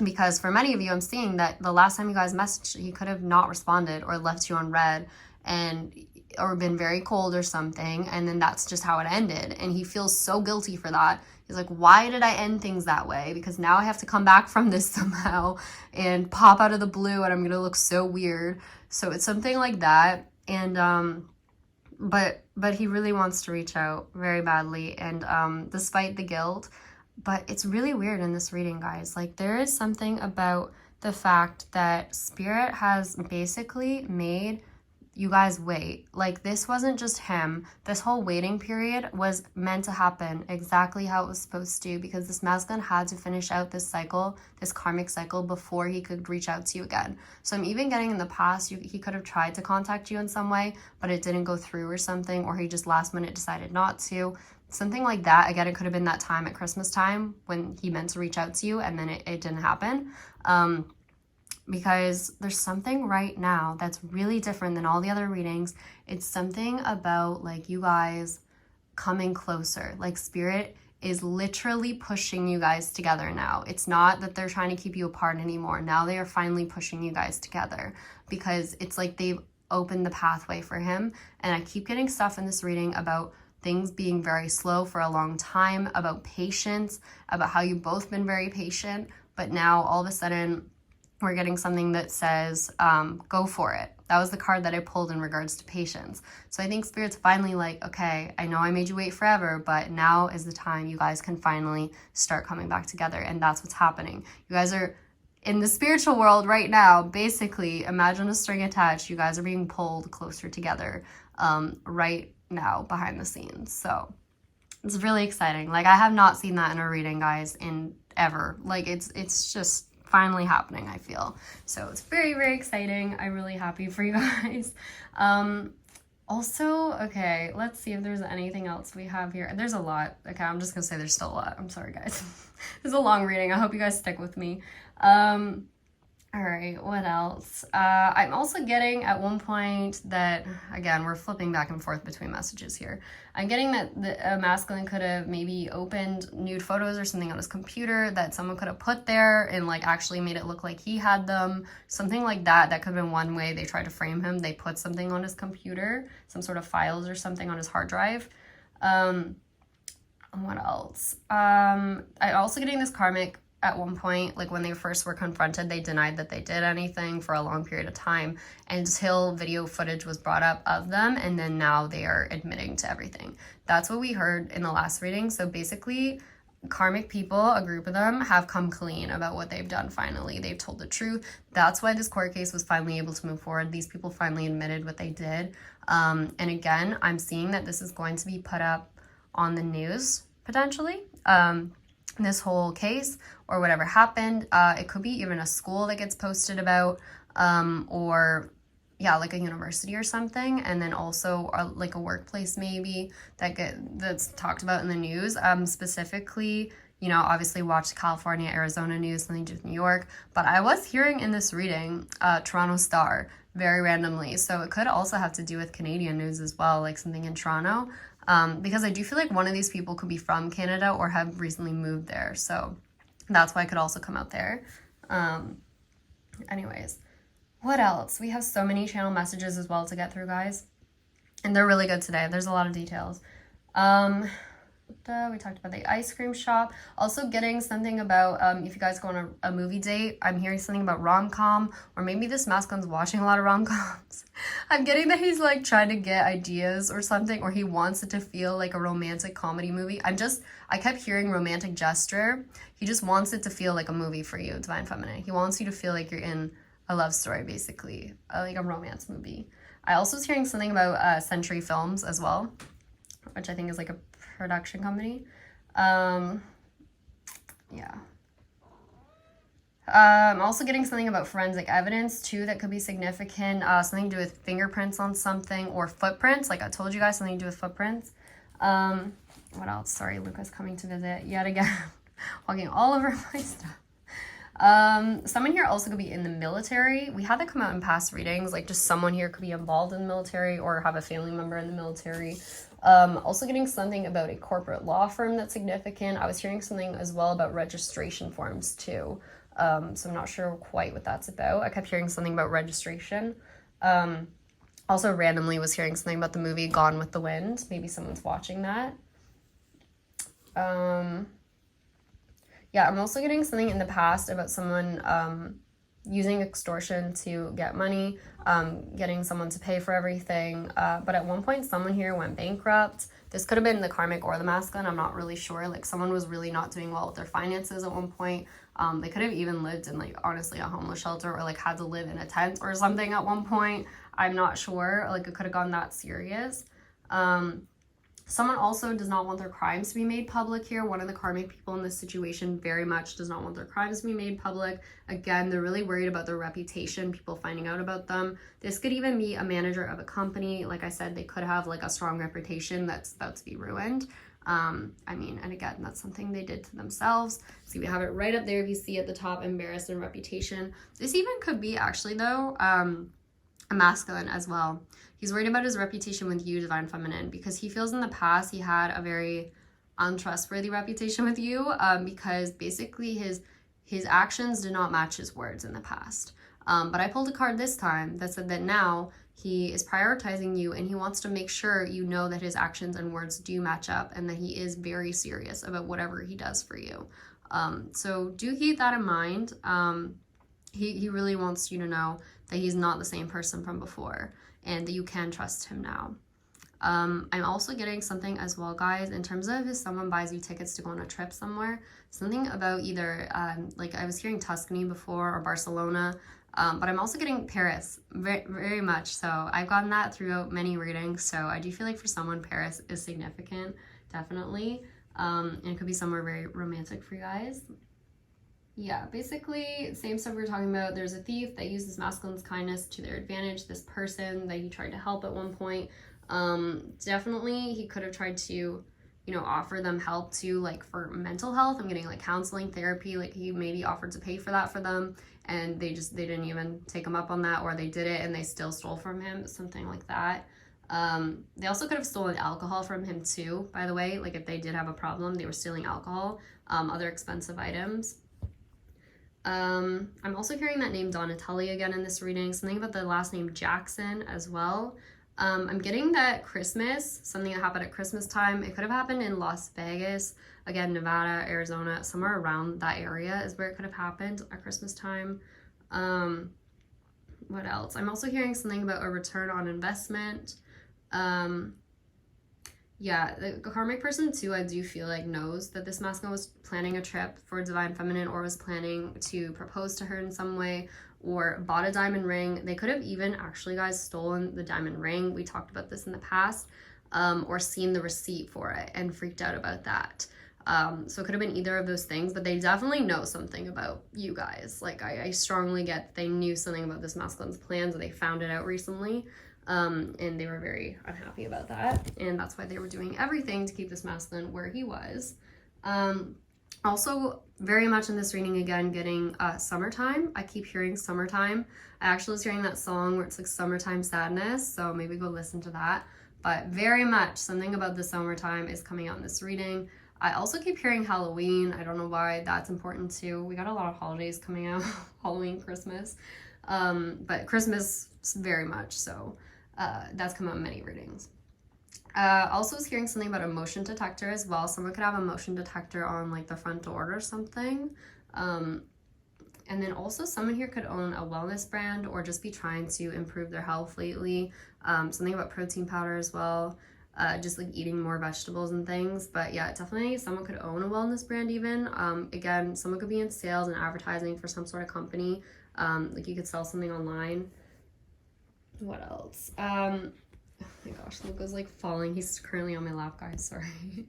Because for many of you, I'm seeing that the last time you guys messaged, he could have not responded or left you on red, and or been very cold or something, and then that's just how it ended. And he feels so guilty for that. He's like, why did I end things that way? Because now I have to come back from this somehow and pop out of the blue, and I'm gonna look so weird. So it's something like that. And but he really wants to reach out very badly, and despite the guilt. But it's really weird in this reading, guys. Like, there is something about the fact that Spirit has basically made you guys wait. Like, this wasn't just him. This whole waiting period was meant to happen exactly how it was supposed to, because this masculine had to finish out this cycle, this karmic cycle, before he could reach out to you again. So I'm even getting in the past, he could have tried to contact you in some way, but it didn't go through or something, or he just last minute decided not to. Something like that. Again, it could have been that time at Christmas time when he meant to reach out to you and then it didn't happen. Because there's something right now that's really different than all the other readings. It's something about like you guys coming closer. Like Spirit is literally pushing you guys together now. It's not that they're trying to keep you apart anymore. Now they are finally pushing you guys together, because it's like they've opened the pathway for him. And I keep getting stuff in this reading about things being very slow for a long time, about patience, about how you've both been very patient, but now all of a sudden we're getting something that says, go for it. That was the card that I pulled in regards to patience. So I think Spirit's finally like, okay, I know I made you wait forever, but now is the time you guys can finally start coming back together. And that's what's happening. You guys are in the spiritual world right now. Basically, imagine a string attached. You guys are being pulled closer together right now behind the scenes. So it's really exciting. Like, I have not seen that in a reading, guys, in ever. Like, it's just finally happening, I feel. So it's very, very exciting. I'm really happy for you guys. Also, okay, let's see if there's anything else we have here. There's a lot. Okay, I'm just gonna say there's still a lot. I'm sorry, guys. This is a long reading. I hope you guys stick with me. All right, what else? I'm also getting at one point that, again, we're flipping back and forth between messages here. I'm getting that the masculine could have maybe opened nude photos or something on his computer that someone could have put there and like actually made it look like he had them. Something like that. That could have been one way they tried to frame him. They put something on his computer, some sort of files or something on his hard drive. What else? I'm also getting this karmic. At one point, like when they first were confronted, they denied that they did anything for a long period of time until video footage was brought up of them, and then now they are admitting to everything. That's what we heard in the last reading. So basically, karmic people, a group of them, have come clean about what they've done finally. They've told the truth. That's why this court case was finally able to move forward. These people finally admitted what they did. And again, I'm seeing that this is going to be put up on the news, potentially. This whole case or whatever happened. It could be even a school that gets posted about, or yeah, like a university or something, and then also like a workplace maybe that's talked about in the news. Specifically, you know, obviously watch California, Arizona news, something to do with New York, but I was hearing in this reading Toronto Star very randomly, so it could also have to do with Canadian news as well, like something in Toronto. Because I do feel like one of these people could be from Canada or have recently moved there. So that's why it could also come out there. Anyways, what else? We have so many channel messages as well to get through, guys. And they're really good today. There's a lot of details. We talked about the ice cream shop. Also getting something about if you guys go on a movie date. I'm hearing something about rom-com, or maybe this masculine's watching a lot of rom-coms. I'm getting that he's like trying to get ideas or something, or he wants it to feel like a romantic comedy movie. I kept hearing romantic gesture. He just wants it to feel like a movie for you, Divine Feminine. He wants you to feel like you're in a love story, basically, like a romance movie. I also was hearing something about Century Films as well, which I think is like a production company. Yeah. I'm also getting something about forensic evidence too that could be significant. Something to do with fingerprints on something, or footprints. Like I told you guys, something to do with footprints. What else? Sorry, Luca's coming to visit yet again. Walking all over my stuff. Someone here also could be in the military. We had that come out in past readings, like just someone here could be involved in the military or have a family member in the military. Also getting something about a corporate law firm that's significant. I was hearing something as well about registration forms too. So I'm not sure quite what that's about. I kept hearing something about registration. Also randomly was hearing something about the movie Gone with the Wind. Maybe someone's watching that. Yeah, I'm also getting something in the past about someone using extortion to get money, getting someone to pay for everything. But at one point, someone here went bankrupt. This could have been the karmic or the masculine. I'm not really sure. Like someone was really not doing well with their finances at one point. They could have even lived in like honestly a homeless shelter, or like had to live in a tent or something at one point. I'm not sure, like it could have gone that serious. Someone also does not want their crimes to be made public here. One of the karmic people in this situation very much does not want their crimes to be made public. Again, they're really worried about their reputation, people finding out about them. This could even be a manager of a company. Like I said, they could have like a strong reputation that's about to be ruined. I mean, and again, that's something they did to themselves. See, we have it right up there if you see at the top, embarrassed and reputation. This even could be actually though, a masculine as well. He's worried about his reputation with you, Divine Feminine, because he feels in the past he had a very untrustworthy reputation with you, because basically his actions did not match his words in the past. But I pulled a card this time that said that now he is prioritizing you, and he wants to make sure you know that his actions and words do match up, and that he is very serious about whatever he does for you. So do keep that in mind. He really wants you to know that he's not the same person from before, and that you can trust him now. I'm also getting something as well, guys, in terms of if someone buys you tickets to go on a trip somewhere, something about either, like I was hearing Tuscany before, or Barcelona, but I'm also getting Paris, very, very much so. I've gotten that throughout many readings, so I do feel like for someone, Paris is significant, definitely, and it could be somewhere very romantic for you guys. Yeah, basically, same stuff we were talking about. There's a thief that uses masculine's kindness to their advantage. This person that he tried to help at one point, definitely he could have tried to, you know, offer them help too, like for mental health. I'm getting like counseling, therapy, like he maybe offered to pay for that for them, and they didn't even take him up on that, or they did it and they still stole from him, something like that. They also could have stolen alcohol from him too, by the way. Like if they did have a problem, they were stealing alcohol, other expensive items. I'm also hearing that name Donatelli again in this reading, something about the last name Jackson as well. I'm getting that Christmas, something that happened at Christmas time. It could have happened in Las Vegas, again, Nevada, Arizona, somewhere around that area is where it could have happened at Christmas time. What else? I'm also hearing something about a return on investment. Yeah, the karmic person too, I do feel like knows that this masculine was planning a trip for Divine Feminine, or was planning to propose to her in some way, or bought a diamond ring. They could have even actually, guys, stolen the diamond ring. We talked about this in the past, or seen the receipt for it and freaked out about that. So it could have been either of those things, but they definitely know something about you guys. Like I strongly get that they knew something about this masculine's plans, or they found it out recently. And they were very unhappy about that, and that's why they were doing everything to keep this masculine where he was. Also very much in this reading, again, getting summertime. I keep hearing summertime. I actually was hearing that song where it's like summertime sadness, so maybe go listen to that. But very much something about the summertime is coming out in this reading. I also keep hearing Halloween. I don't know why that's important too. We got a lot of holidays coming out, Halloween, Christmas, but Christmas very much so. That's come out in many readings. Also was hearing something about a motion detector as well. Someone could have a motion detector on like the front door or something. And then also someone here could own a wellness brand, or just be trying to improve their health lately. Something about protein powder as well. Just like eating more vegetables and things. But yeah, definitely someone could own a wellness brand even. Again, someone could be in sales and advertising for some sort of company. Like you could sell something online. What else? Oh my gosh, Luca's like falling. He's currently on my lap, guys, sorry.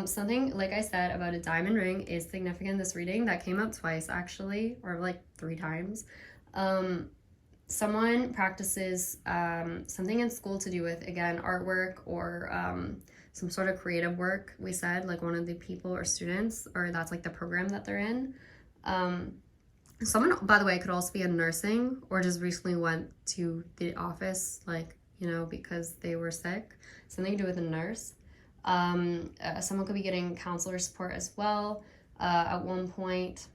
Something, like I said, about a diamond ring is significant in this reading. That came up twice, actually, or like 3 times. Someone practices something in school to do with, again, artwork, or some sort of creative work, we said, like one of the people or students, or that's like the program that they're in. Someone, by the way, could also be in nursing, or just recently went to the office, like, you know, because they were sick. Something to do with a nurse. Someone could be getting counselor support as well at one point.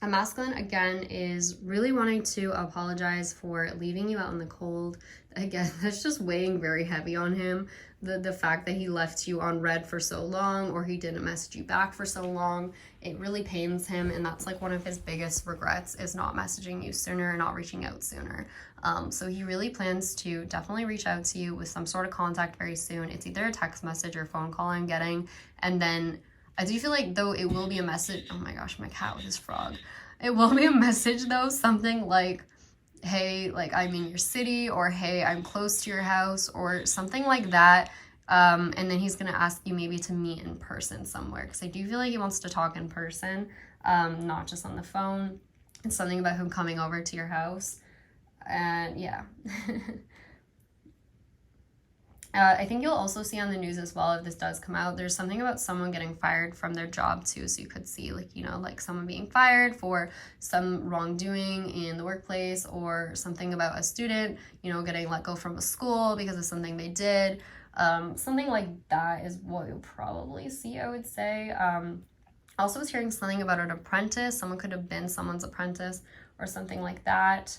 A masculine, again, is really wanting to apologize for leaving you out in the cold. Again, that's just weighing very heavy on him. The fact that he left you on red for so long, or he didn't message you back for so long, it really pains him, and that's like one of his biggest regrets, is not messaging you sooner, not reaching out sooner. So he really plans to definitely reach out to you with some sort of contact very soon. It's either a text message or phone call I'm getting, and then I do feel like, though, it will be a message. Oh my gosh, my cat with his frog. It will be a message, though, something like, hey, like, I'm in your city, or hey, I'm close to your house, or something like that. And then he's gonna ask you maybe to meet in person somewhere, because I do feel like he wants to talk in person, not just on the phone. It's something about him coming over to your house. And yeah. I think you'll also see on the news as well, if this does come out, there's something about someone getting fired from their job too. So you could see, like, you know, like someone being fired for some wrongdoing in the workplace, or something about a student, you know, getting let go from a school because of something they did. Something like that is what you'll probably see, I would say. Also was hearing something about an apprentice. Someone could have been someone's apprentice or something like that.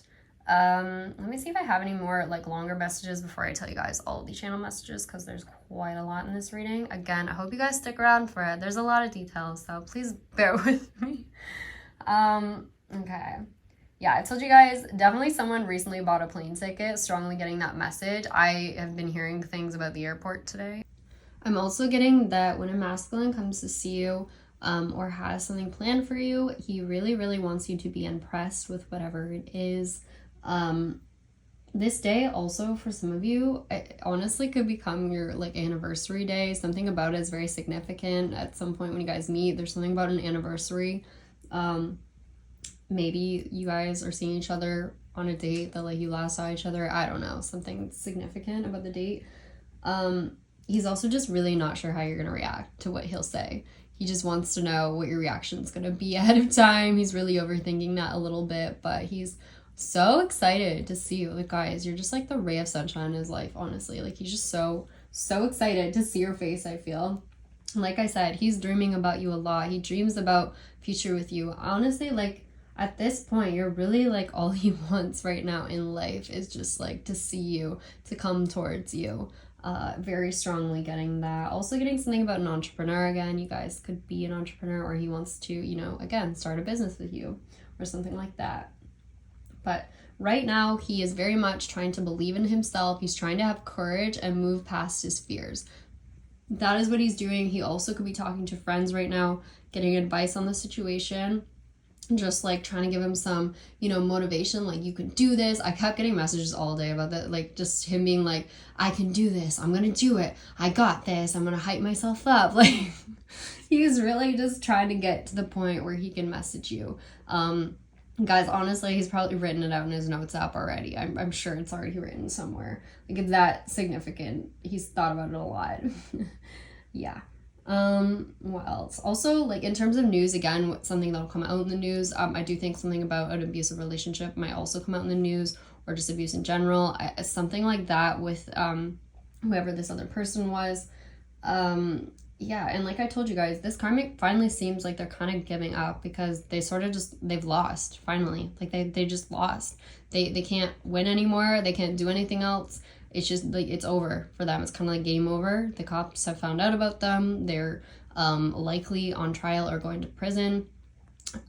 Let me see if I have any more like longer messages before I tell you guys all of the channel messages, because there's quite a lot in this reading. Again, I hope you guys stick around for it. There's a lot of details, so please bear with me. Okay. Yeah, I told you guys, definitely someone recently bought a plane ticket, strongly getting that message. I have been hearing things about the airport today. I'm also getting that when a masculine comes to see you, or has something planned for you, he really, really wants you to be impressed with whatever it is. This day also, for some of you, it honestly could become your like anniversary day. Something about it is very significant. At some point when you guys meet, there's something about an anniversary. Maybe you guys are seeing each other on a date that like you last saw each other. I don't know, something significant about the date. He's also just really not sure how you're gonna react to what he'll say. He just wants to know what your reaction's gonna be ahead of time. He's really overthinking that a little bit, but he's so excited to see you. Like, guys, you're just like the ray of sunshine in his life, honestly. Like, he's just so excited to see your face, I feel. Like I said, he's dreaming about you a lot. He dreams about future with you. Honestly, like, at this point, you're really like all he wants right now in life is just like to see you, to come towards you. Very strongly getting that. Also getting something about an entrepreneur again. You guys could be an entrepreneur, or he wants to, you know, again, start a business with you or something like that. But right now, he is very much trying to believe in himself. He's trying to have courage and move past his fears. That is what he's doing. He also could be talking to friends right now, getting advice on the situation, just like trying to give him some, you know, motivation, like, you can do this. I kept getting messages all day about that, like just him being like, I can do this, I'm gonna do it, I got this, I'm gonna hype myself up. Like, he's really just trying to get to the point where he can message you. Guys, honestly, he's probably written it out in his notes app already. I'm sure it's already written somewhere. Like, it's that significant. He's thought about it a lot. Yeah. What else? Also, like, in terms of news, again, something that'll come out in the news, I do think something about an abusive relationship might also come out in the news, or just abuse in general. Something like that with whoever this other person was. Yeah, and like I told you guys, this karmic finally seems like they're kind of giving up, because they sort of just, they've lost, finally. Like, they just lost. They can't win anymore. They can't do anything else. It's just, like, it's over for them. It's kind of like game over. The cops have found out about them. They're likely on trial or going to prison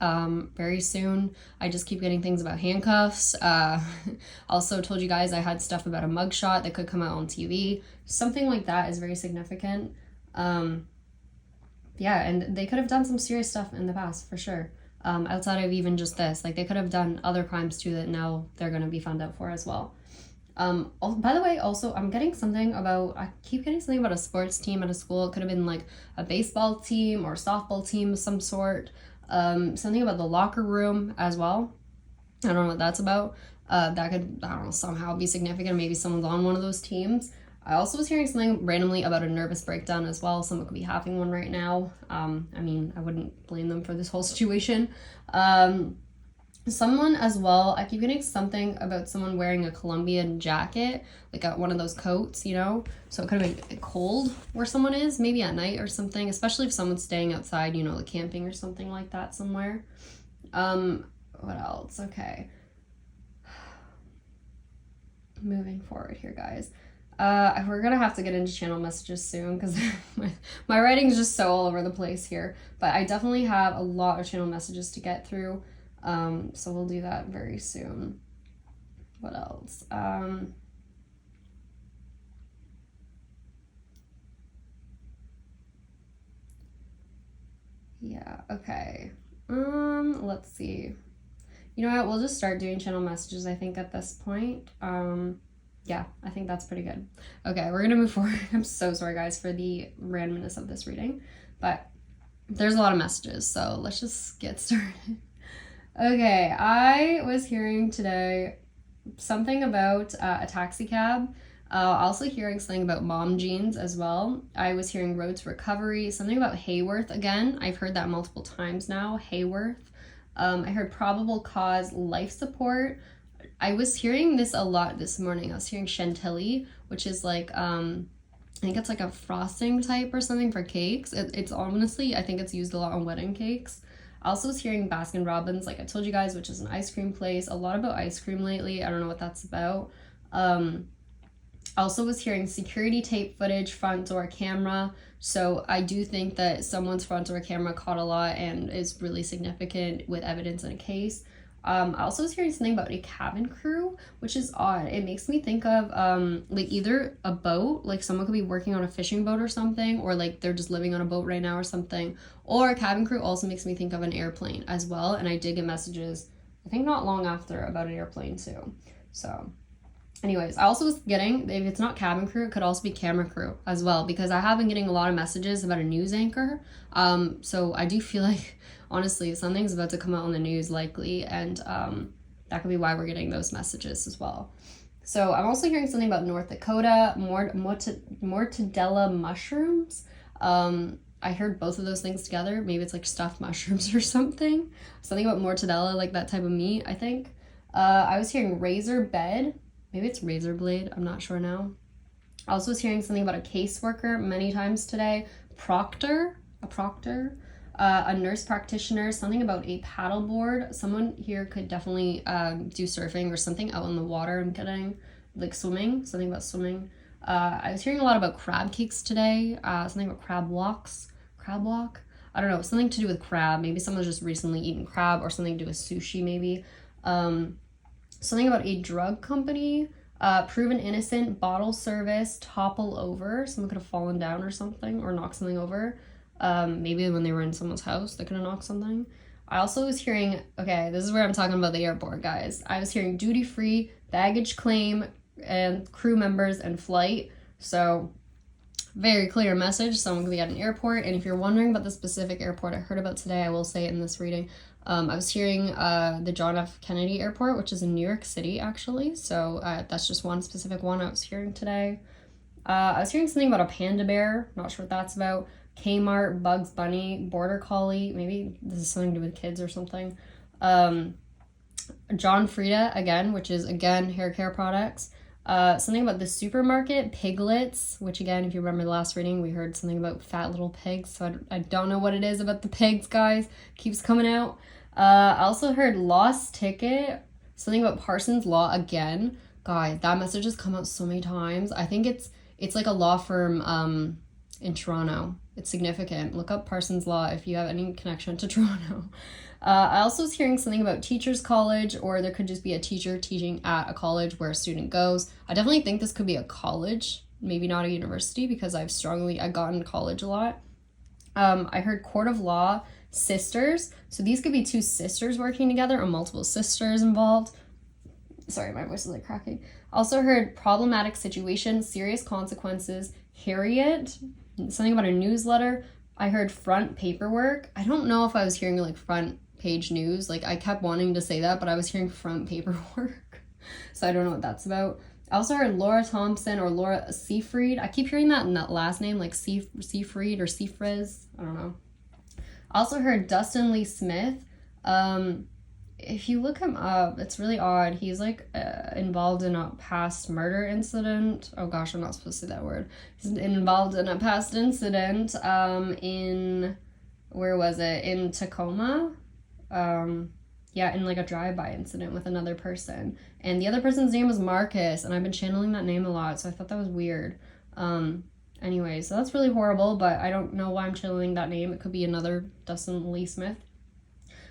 very soon. I just keep getting things about handcuffs. Also told you guys I had stuff about a mugshot that could come out on TV. Something like that is very significant. Yeah, and they could have done some serious stuff in the past, for sure. Outside of even just this, like, they could have done other crimes too that now they're going to be found out for as well. By the way, also, I keep getting something about a sports team at a school. It could have been like a baseball team or softball team of some sort. Something about the locker room as well. I don't know what that's about. That could, I don't know, somehow be significant. Maybe someone's on one of those teams. I also was hearing something randomly about a nervous breakdown as well. Someone could be having one right now. I mean, I wouldn't blame them for this whole situation. Someone as well, I keep getting something about someone wearing a Colombian jacket, like one of those coats, you know? So it could have been cold where someone is, maybe at night or something, especially if someone's staying outside, you know, like camping or something like that somewhere. What else? Okay. Moving forward here, guys. We're gonna have to get into channel messages soon, because my writing's just so all over the place here. But I definitely have a lot of channel messages to get through. So we'll do that very soon. What else? Okay. Let's see. You know what? We'll just start doing channel messages, I think, at this point. Yeah, I think that's pretty good. Okay, we're gonna move forward. I'm so sorry, guys, for the randomness of this reading, but there's a lot of messages, so let's just get started. Okay, I was hearing today something about a taxi cab. Also hearing something about mom jeans as well. I was hearing road to recovery, something about Hayworth again. I've heard that multiple times now, Hayworth. I heard probable cause life support. I was hearing this a lot this morning. I was hearing chantilly, which is like, I think it's like a frosting type or something for cakes. It's honestly, I think it's used a lot on wedding cakes. I also was hearing Baskin Robbins, like I told you guys, which is an ice cream place. A lot about ice cream lately. I don't know what that's about. Also was hearing security tape footage, front door camera. So I do think that someone's front door camera caught a lot and is really significant with evidence in a case. I also was hearing something about a cabin crew, which is odd. It makes me think of like either a boat, like someone could be working on a fishing boat or something, or like they're just living on a boat right now or something. Or a cabin crew also makes me think of an airplane as well. And I did get messages, I think not long after, about an airplane too. So anyways, I also was getting, if it's not cabin crew, it could also be camera crew as well, because I have been getting a lot of messages about a news anchor. So I do feel like, honestly, something's about to come out on the news likely, and that could be why we're getting those messages as well. So I'm also hearing something about North Dakota, mortadella mushrooms. I heard both of those things together. Maybe it's like stuffed mushrooms or something. Something about mortadella, like that type of meat, I think. I was hearing razor bed. Maybe it's razor blade. I'm not sure now. I also was hearing something about a caseworker many times today. A proctor. A nurse practitioner, something about a paddleboard. Someone here could definitely do surfing or something out in the water. I'm getting like swimming, something about swimming. I was hearing a lot about crab cakes today, something about crab walk. I don't know, something to do with crab. Maybe someone's just recently eaten crab, or something to do with sushi maybe. Something about a drug company, proven innocent, bottle service, topple over. Someone could have fallen down or something, or knocked something over. Maybe when they were in someone's house, they could have knocked something. I also was hearing, okay, this is where I'm talking about the airport, guys. I was hearing duty-free, baggage claim, and crew members and flight. So, very clear message. Someone could be at an airport. And if you're wondering about the specific airport I heard about today, I will say it in this reading. I was hearing the John F. Kennedy Airport, which is in New York City, actually. So, that's just one specific one I was hearing today. I was hearing something about a panda bear. Not sure what that's about. Kmart, Bugs Bunny, Border Collie. Maybe this is something to do with kids or something. John Frieda, again, which is, again, hair care products. Something about the supermarket, piglets, which, again, if you remember the last reading, we heard something about fat little pigs. So I don't know what it is about the pigs, guys. Keeps coming out. I also heard lost ticket, something about Parsons Law again. God, that message has come out so many times. I think it's like a law firm in Toronto. It's significant. Look up Parsons Law if you have any connection to Toronto. I also was hearing something about teachers' college, or there could just be a teacher teaching at a college where a student goes. I definitely think this could be a college, maybe not a university, because I've gotten college a lot. I heard court of law, sisters. So these could be two sisters working together, or multiple sisters involved. Sorry, my voice is like cracking. Also heard problematic situation, serious consequences, Harriet, something about a newsletter. I heard front paperwork. I don't know if I was hearing like front page news. Like I kept wanting to say that, but I was hearing front paperwork. So I don't know what that's about. I also heard Laura Thompson or Laura Seafried. I keep hearing that in that last name, like Seafried or Seafriz. I don't know. I also heard Dustin Lee Smith. If you look him up, it's really odd. He's like involved in a past murder incident. Oh gosh, I'm not supposed to say that word. He's involved in a past incident where was it? In Tacoma. Yeah, in like a drive-by incident with another person. And the other person's name was Marcus, and I've been channeling that name a lot, so I thought that was weird. Anyway, so that's really horrible, but I don't know why I'm channeling that name. It could be another Dustin Lee Smith.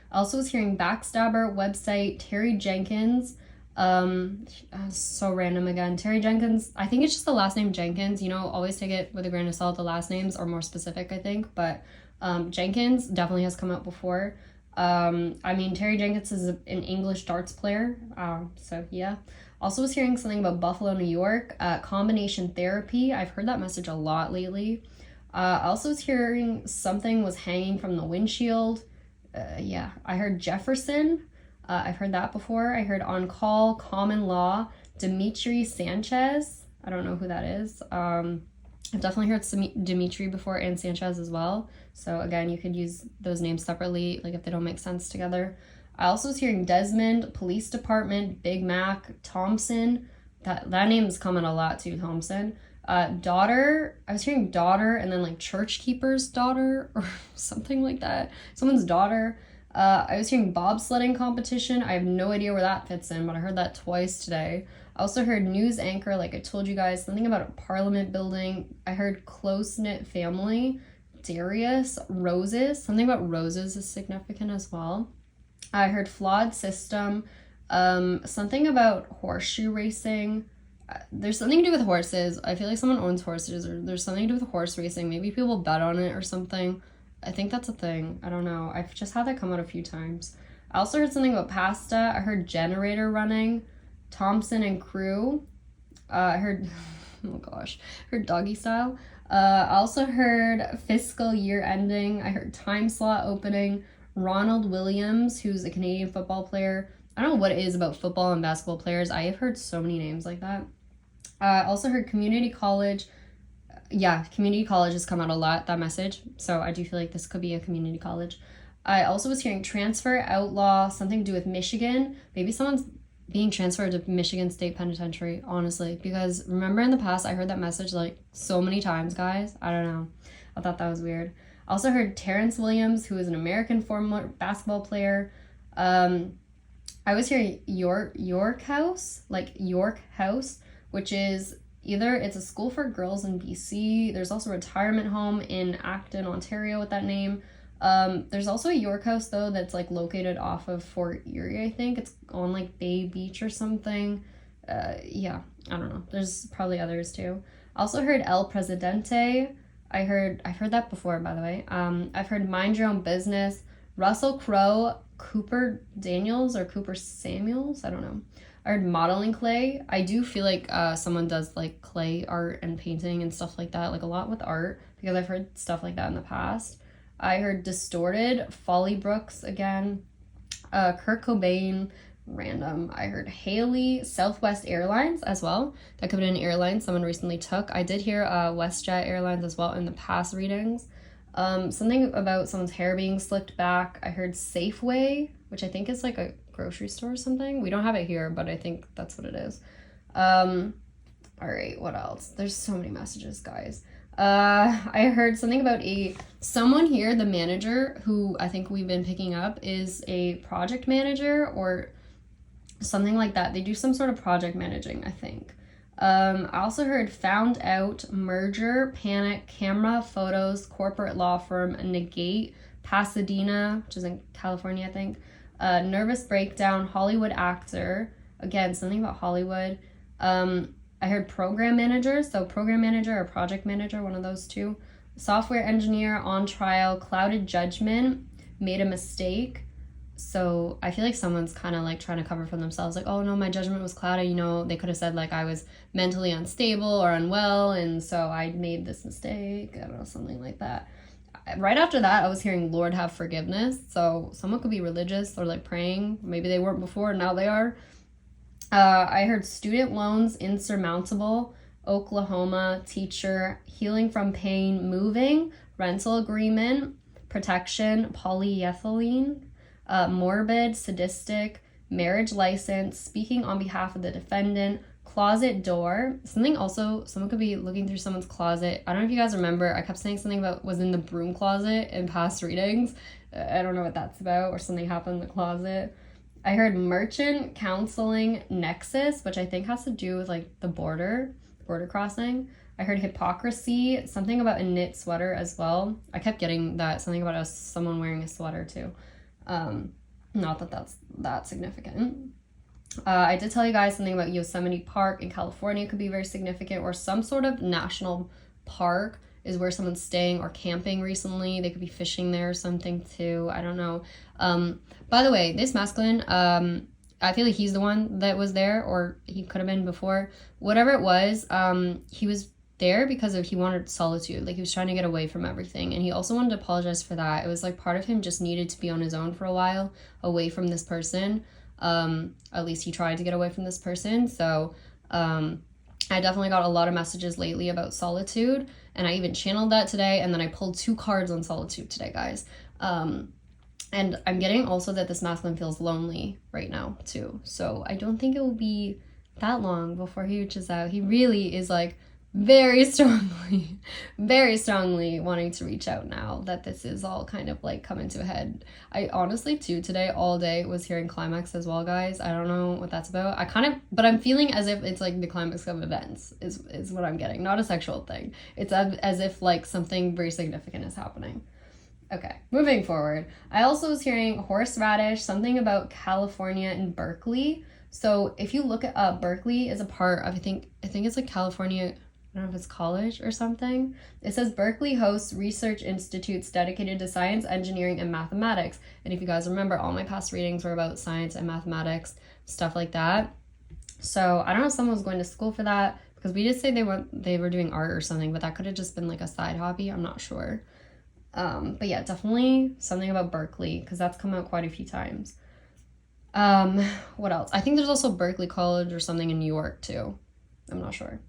I also was hearing backstabber, website, Terry Jenkins. So random again. Terry Jenkins, I think it's just the last name Jenkins. You know, always take it with a grain of salt. The last names are more specific, I think. But Jenkins definitely has come out before. I mean, Terry Jenkins is an English darts player, so yeah. Also was hearing something about Buffalo, New York, combination therapy. I've heard that message a lot lately. Also was hearing something was hanging from the windshield. Yeah, I heard Jefferson. I've heard that before. I heard on call, common law, Dimitri Sanchez. I don't know who that is. I've definitely heard Dimitri before and Sanchez as well. So again, you could use those names separately, like if they don't make sense together. I also was hearing Desmond, Police Department, Big Mac, Thompson. That name's coming a lot too, Thompson. Daughter. I was hearing daughter and then like church keeper's daughter or something like that. Someone's daughter. I was hearing bobsledding competition. I have no idea where that fits in, but I heard that twice today. I also heard news anchor, like I told you guys, something about a parliament building. I heard close-knit family, Darius, roses. Something about roses is significant as well. I heard flawed system, something about horseshoe racing. There's something to do with horses. I feel like someone owns horses, or there's something to do with horse racing. Maybe people bet on it or something. I think that's a thing. I don't know. I've just had that come out a few times. I also heard something about pasta. I heard generator running, Thompson and crew. I heard, oh gosh, heard doggy style. I also heard fiscal year ending. I heard time slot opening, Ronald Williams, who's a Canadian football player. I don't know what it is about football and basketball players. I have heard so many names like that. I also heard community college. Yeah, community college has come out a lot, that message. So I do feel like this could be a community college. I also was hearing transfer, outlaw, something to do with Michigan. Maybe someone's being transferred to Michigan State Penitentiary, honestly. Because remember in the past, I heard that message like so many times, guys. I don't know. I thought that was weird. I also heard Terrence Williams, who is an American former basketball player. I was hearing York House, which is either it's a school for girls in BC. There's also a retirement home in Acton, Ontario with that name. There's also a York House though that's like located off of Fort Erie, I think. It's on like Bay Beach or something. Yeah, I don't know. There's probably others too. I also heard El Presidente. I've heard that before, by the way. I've heard Mind Your Own Business, Russell Crowe, Cooper Daniels or Cooper Samuels. I don't know. I heard modeling clay. I do feel like someone does like clay art and painting and stuff like that, like a lot with art, because I've heard stuff like that in the past. I heard distorted, Folly Brooks again, Kurt Cobain, random. I heard Haley, Southwest Airlines as well. That could have been an airline someone recently took. I did hear WestJet Airlines as well in the past readings. Something about someone's hair being slicked back. I heard Safeway, which I think is like a grocery store or something. We don't have it here, but I think that's what it is. All right, what else? There's so many messages, guys. I heard something about someone here, the manager, who I think we've been picking up, is a project manager or something like that. They do some sort of project managing, I think. I also heard found out, merger, panic, camera, photos, corporate law firm, negate, Pasadena, which is in California, I think. Nervous breakdown, Hollywood actor. Again, something about Hollywood. I heard program manager, so program manager or project manager, one of those two. Software engineer, on trial, clouded judgment, made a mistake. So I feel like someone's kind of like trying to cover for themselves, like, oh no, my judgment was clouded. You know, they could have said like I was mentally unstable or unwell, and so I made this mistake. I don't know, something like that. Right after that, I was hearing Lord have forgiveness. So someone could be religious or like praying. Maybe they weren't before, now they are. I heard student loans insurmountable, Oklahoma, teacher, healing from pain, moving, rental agreement, protection, polyethylene, morbid, sadistic, marriage license, speaking on behalf of the defendant, closet door. Someone could be looking through someone's closet. I don't know if you guys remember, I kept saying something about was in the broom closet in past readings. I don't know what that's about, or something happened in the closet. I heard merchant, counseling, nexus, which I think has to do with like the border crossing. I heard hypocrisy, something about a knit sweater as well. I kept getting that, something about someone wearing a sweater too. Not that that's that significant. I did tell you guys something about Yosemite Park in California could be very significant, or some sort of national park is where someone's staying or camping recently. They could be fishing there or something too. I don't know. By the way, this masculine, I feel like he's the one that was there, or he could have been before. Whatever it was, he was there because he wanted solitude. Like, he was trying to get away from everything, and he also wanted to apologize for that. It was like part of him just needed to be on his own for a while, away from this person. At least he tried to get away from this person. So I definitely got a lot of messages lately about solitude, and I even channeled that today, and then I pulled 2 cards on solitude today, guys. And I'm getting also that this masculine feels lonely right now too. So I don't think it will be that long before he reaches out. He really is like very strongly wanting to reach out now that this is all kind of like coming to a head. I honestly too today all day was hearing climax as well, guys. I don't know what that's about. But I'm feeling as if it's like the climax of events is what I'm getting, not a sexual thing. It's as if like something very significant is happening. Okay, moving forward. I also was hearing horseradish, something about California and Berkeley. So if you look at Berkeley is a part of, I think it's like California, I don't know if it's college or something. It says Berkeley hosts research institutes dedicated to science, engineering, and mathematics. And if you guys remember, all my past readings were about science and mathematics, stuff like that. So I don't know if someone was going to school for that, because we did say they were doing art or something, but that could have just been like a side hobby. I'm not sure. But yeah, definitely something about Berkeley, because that's come out quite a few times. What else? I think there's also Berkeley College or something in New York too. I'm not sure.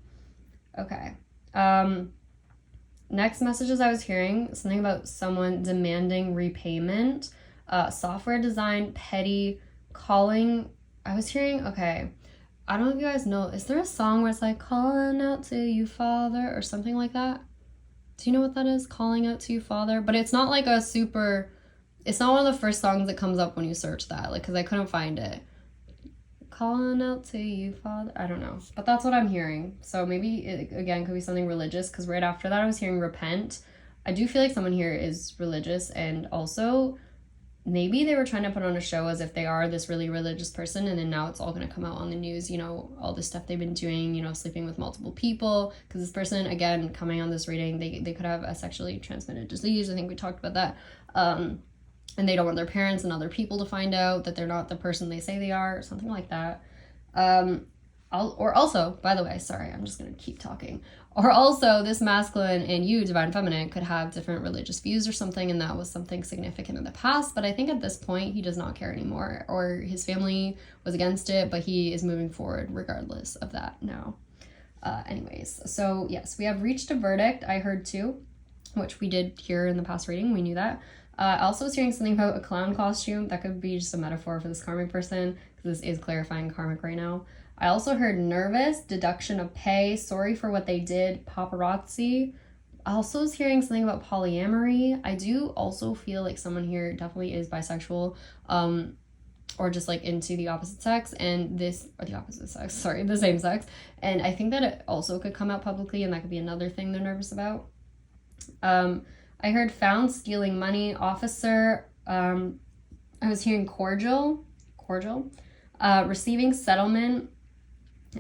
Okay. Next messages I was hearing, something about someone demanding repayment, software design, petty, calling. I was hearing, okay, I don't know if you guys know, is there a song where it's like, calling out to you, Father, or something like that? Do you know what that is? Calling out to you, Father? But it's not like it's not one of the first songs that comes up when you search that, like, because I couldn't find it. Calling out to you, Father. I don't know. But that's what I'm hearing. So maybe it, again, could be something religious, because right after that I was hearing repent. I do feel like someone here is religious, and also maybe they were trying to put on a show as if they are this really religious person, and then now it's all going to come out on the news, all the stuff they've been doing, sleeping with multiple people, because this person, again, coming on this reading, they could have a sexually transmitted disease. I think we talked about that. And they don't want their parents and other people to find out that they're not the person they say they are, or something like that. Or also, by the way, sorry, I'm just going to keep talking. Or also, this masculine and you, divine feminine, could have different religious views or something, and that was something significant in the past. But I think at this point, he does not care anymore, or his family was against it, but he is moving forward regardless of that now. Anyways, so yes, we have reached a verdict, I heard too, which we did hear in the past reading. We knew that. I also was hearing something about a clown costume. That could be just a metaphor for this karmic person, because this is clarifying karmic right now. I also heard nervous, deduction of pay, sorry for what they did, paparazzi. I also was hearing something about polyamory. I do also feel like someone here definitely is bisexual, or just like into the opposite sex, the same sex. And I think that it also could come out publicly, and that could be another thing they're nervous about. I heard found stealing money, officer. I was hearing cordial, receiving settlement,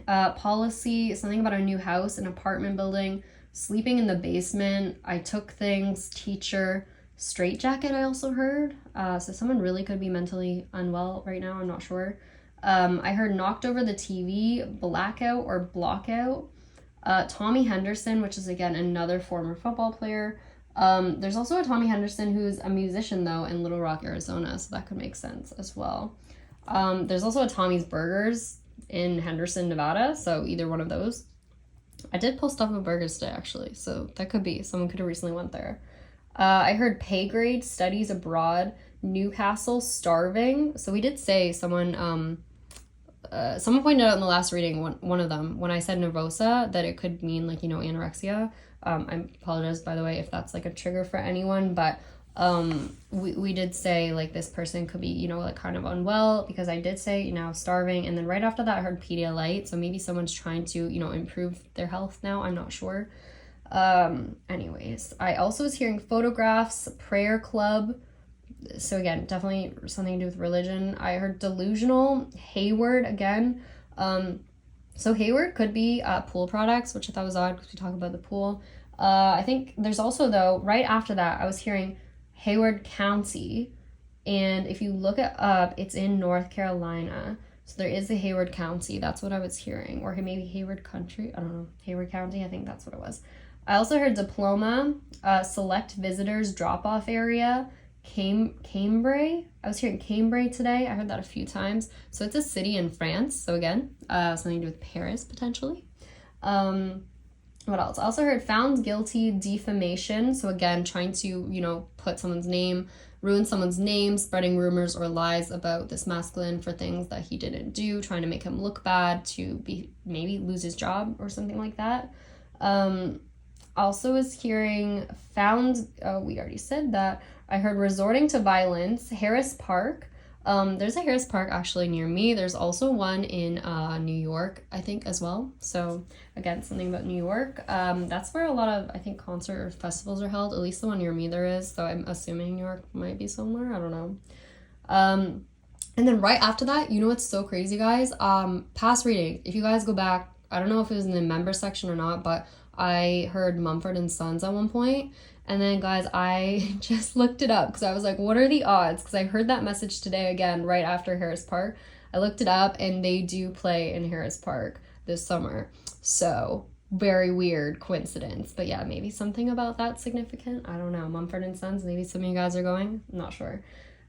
policy, something about a new house, an apartment building, sleeping in the basement. I took things, teacher, straitjacket. I also heard. So someone really could be mentally unwell right now. I'm not sure. I heard knocked over the TV, blackout or blockout. Tommy Henderson, which is again another former football player. There's also a Tommy Henderson who's a musician though in Little Rock, Arizona, so that could make sense as well. There's also a Tommy's Burgers in Henderson, Nevada, so either one of those. I did post stuff about burgers today actually, so that could be, someone could have recently went there. I heard pay grade, studies abroad, Newcastle, starving. So we did say someone pointed out in the last reading, one of them, when I said nervosa, that it could mean like, anorexia. I apologize, by the way, if that's like a trigger for anyone, but we did say like this person could be, like kind of unwell, because I did say, starving. And then right after that, I heard Pedialyte. So maybe someone's trying to, improve their health now. I'm not sure. Anyways, I also was hearing photographs, prayer club. So again, definitely something to do with religion. I heard delusional, Hayward again. So Hayward could be pool products, which I thought was odd because we talk about the pool. I think there's also, though, right after that, I was hearing Hayward County. And if you look it up, it's in North Carolina. So there is a Hayward County. That's what I was hearing. Or maybe Hayward Country. I don't know. Hayward County. I think that's what it was. I also heard Diploma, select visitors drop-off area, Cambrai. I was hearing Cambrai today. I heard that a few times. So it's a city in France. So again, something to do with Paris, potentially. What else? I also heard found guilty defamation. So again, trying to, put someone's name, ruin someone's name, spreading rumors or lies about this masculine for things that he didn't do, trying to make him look bad, to maybe lose his job or something like that. Also was hearing found, we already said that. I heard resorting to violence, Harris Park. There's a Harris Park actually near me. There's also one in New York, I think, as well. So again, something about New York. That's where a lot of, I think, concert or festivals are held. At least the one near me there is. So I'm assuming New York might be somewhere. I don't know. And then right after that, what's so crazy, guys? Past reading. If you guys go back, I don't know if it was in the member section or not, but I heard Mumford & Sons at one point. And then, guys, I just looked it up because I was like, what are the odds? Because I heard that message today again right after Harris Park. I looked it up, and they do play in Harris Park this summer. So, very weird coincidence. But yeah, maybe something about that significant. I don't know. Mumford & Sons, maybe some of you guys are going. I'm not sure.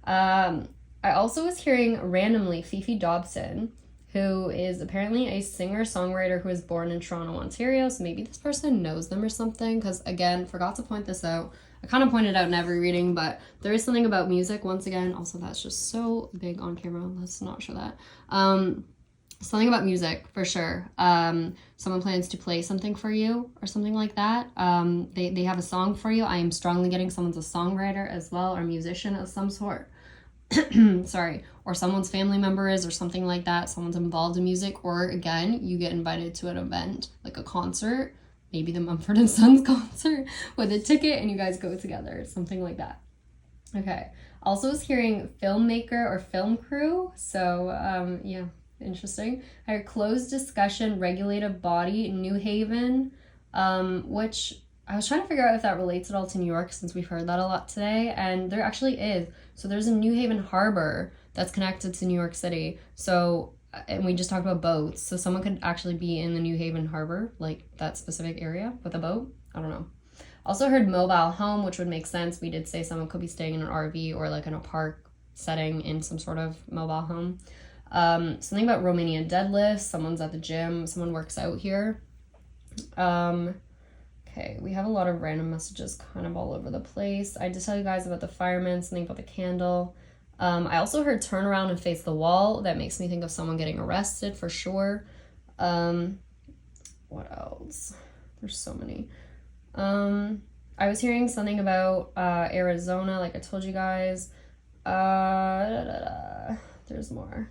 I also was hearing randomly Fifi Dobson, who is apparently a singer-songwriter who was born in Toronto, Ontario. So maybe this person knows them or something, because again, forgot to point this out. I kind of pointed out in every reading, but there is something about music once again. Also, that's just so big on camera. Let's not show that. Something about music for sure. Someone plans to play something for you or something like that. They have a song for you. I am strongly getting someone's a songwriter as well, or a musician of some sort. Sorry, or someone's family member is, or something like that. Someone's involved in music, or again, you get invited to an event, like a concert, maybe the Mumford & Sons concert with a ticket, and you guys go together, something like that. Okay. Also was hearing filmmaker or film crew. So, yeah, interesting. I heard closed discussion, regulative body, New Haven, which I was trying to figure out if that relates at all to New York, since we've heard that a lot today, and there actually is. So there's a New Haven harbor that's connected to New York City. So, and we just talked about boats. So someone could actually be in the New Haven harbor, like that specific area with a boat. I don't know. Also heard mobile home, which would make sense. We did say someone could be staying in an RV or like in a park setting in some sort of mobile home. Something about Romanian deadlifts. Someone's at the gym. Someone works out here. Okay, we have a lot of random messages kind of all over the place. I did tell you guys about the fireman, something about the candle. I also heard turn around and face the wall. That makes me think of someone getting arrested for sure. What else? There's so many. I was hearing something about Arizona, like I told you guys. There's more.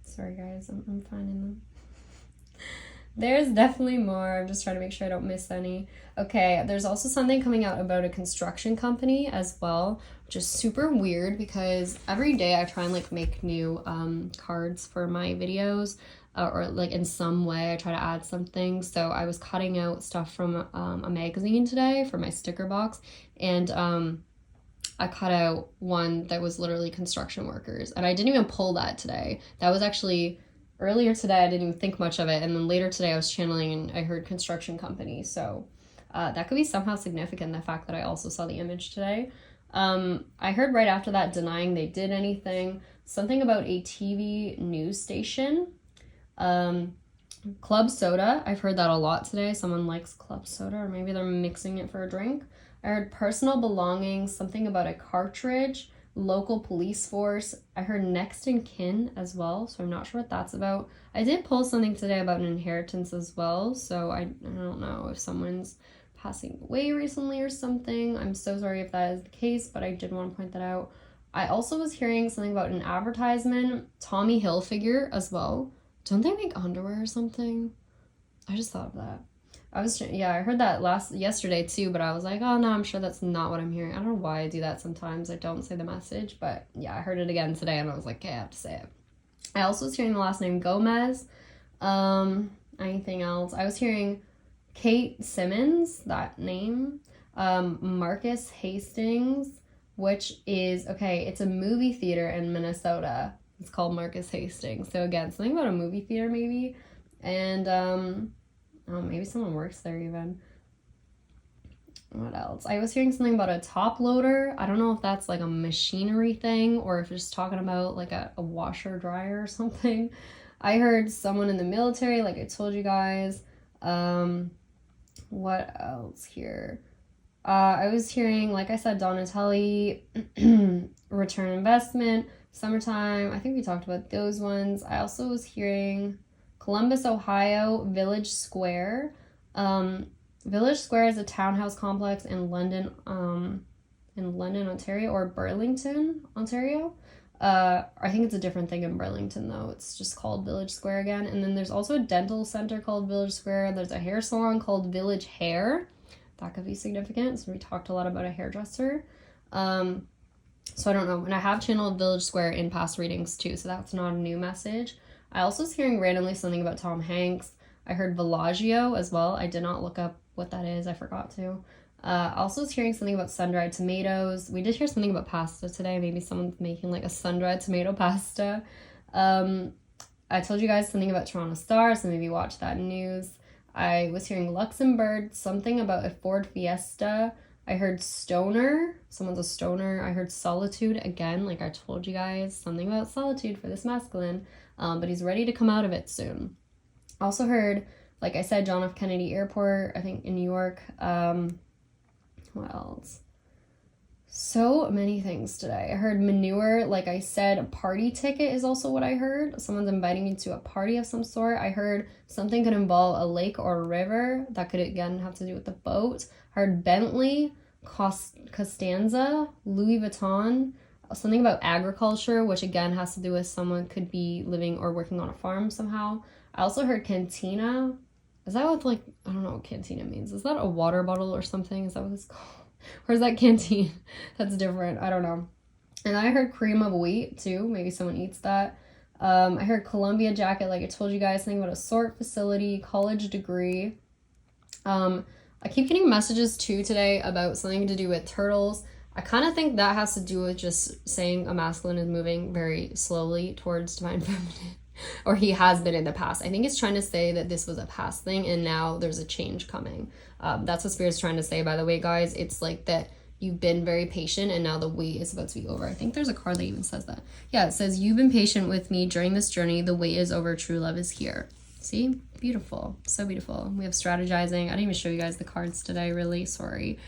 Sorry guys, I'm finding them. There's definitely more. I'm just trying to make sure I don't miss any. Okay, there's also something coming out about a construction company as well, which is super weird because every day I try and like make new cards for my videos, or like in some way I try to add something. So I was cutting out stuff from a magazine today for my sticker box, and I cut out one that was literally construction workers, and I didn't even pull that today. That was actually earlier today. I didn't even think much of it, and then later today I was channeling and I heard construction company. So that could be somehow significant, the fact that I also saw the image today. I heard right after that denying they did anything, something about a TV news station. Club soda, I've heard that a lot today. Someone likes club soda, or maybe they're mixing it for a drink. I heard personal belongings, something about a cartridge, local police force. I heard next in kin as well, so I'm not sure what that's about. I did pull something today about an inheritance as well, so I don't know if someone's passing away recently or something. I'm so sorry if that is the case, but I did want to point that out. I also was hearing something about an advertisement, Tommy Hilfiger as well. Don't they make underwear or something? I just thought of that. I heard that yesterday too, but I was like, oh no, I'm sure that's not what I'm hearing. I don't know why I do that sometimes. I don't say the message, but yeah, I heard it again today and I was like, okay, I have to say it. I also was hearing the last name Gomez. Anything else? I was hearing Kate Simmons, that name. Marcus Hastings, which is, okay, it's a movie theater in Minnesota. It's called Marcus Hastings. So again, something about a movie theater maybe. And maybe someone works there even. What else? I was hearing something about a top loader. I don't know if that's like a machinery thing or if it's just talking about like a washer dryer or something. I heard someone in the military, like I told you guys. What else here? I was hearing, like I said, Donatelli, return investment, summertime. I think we talked about those ones. I also was hearing Columbus, Ohio, Village Square. Village Square is a townhouse complex in London, Ontario, or Burlington, Ontario. I think it's a different thing in Burlington though. It's just called Village Square again. And then there's also a dental center called Village Square. There's a hair salon called Village Hair. That could be significant. So we talked a lot about a hairdresser. So I don't know. And I have channeled Village Square in past readings too. So that's not a new message. I also was hearing randomly something about Tom Hanks. I heard Villaggio as well. I did not look up what that is. I forgot to. Also was hearing something about sun-dried tomatoes. We did hear something about pasta today. Maybe someone's making like a sun-dried tomato pasta. I told you guys something about Toronto Star, so maybe watch that news. I was hearing Luxembourg, something about a Ford Fiesta. I heard stoner. Someone's a stoner. I heard solitude again, like I told you guys, something about solitude for this masculine. But he's ready to come out of it soon. Also heard, like I said, John F. Kennedy Airport, I think in New York. What else? So many things today. I heard manure, like I said, a party ticket is also what I heard. Someone's inviting me to a party of some sort. I heard something could involve a lake or a river. That could, again, have to do with the boat. I heard Bentley, Costanza, Louis Vuitton, something about agriculture, which again has to do with someone could be living or working on a farm somehow. I also heard cantina. Is that what, like, I don't know what cantina means. Is that a water bottle or something? Is that what it's called? Or is that canteen? That's different. I don't know. And I heard cream of wheat too. Maybe someone eats that. I heard Columbia jacket, like I told you guys, something about a sort facility, college degree. I keep getting messages too today about something to do with turtles. I kind of think that has to do with just saying a masculine is moving very slowly towards divine feminine. Or he has been in the past. I think it's trying to say that this was a past thing and now there's a change coming. That's what Spirit's trying to say, by the way, guys. It's like that you've been very patient and now the wait is about to be over. I think there's a card that even says that. Yeah, it says, you've been patient with me during this journey. The wait is over. True love is here. See? Beautiful. So beautiful. We have strategizing. I didn't even show you guys the cards today, really. Sorry.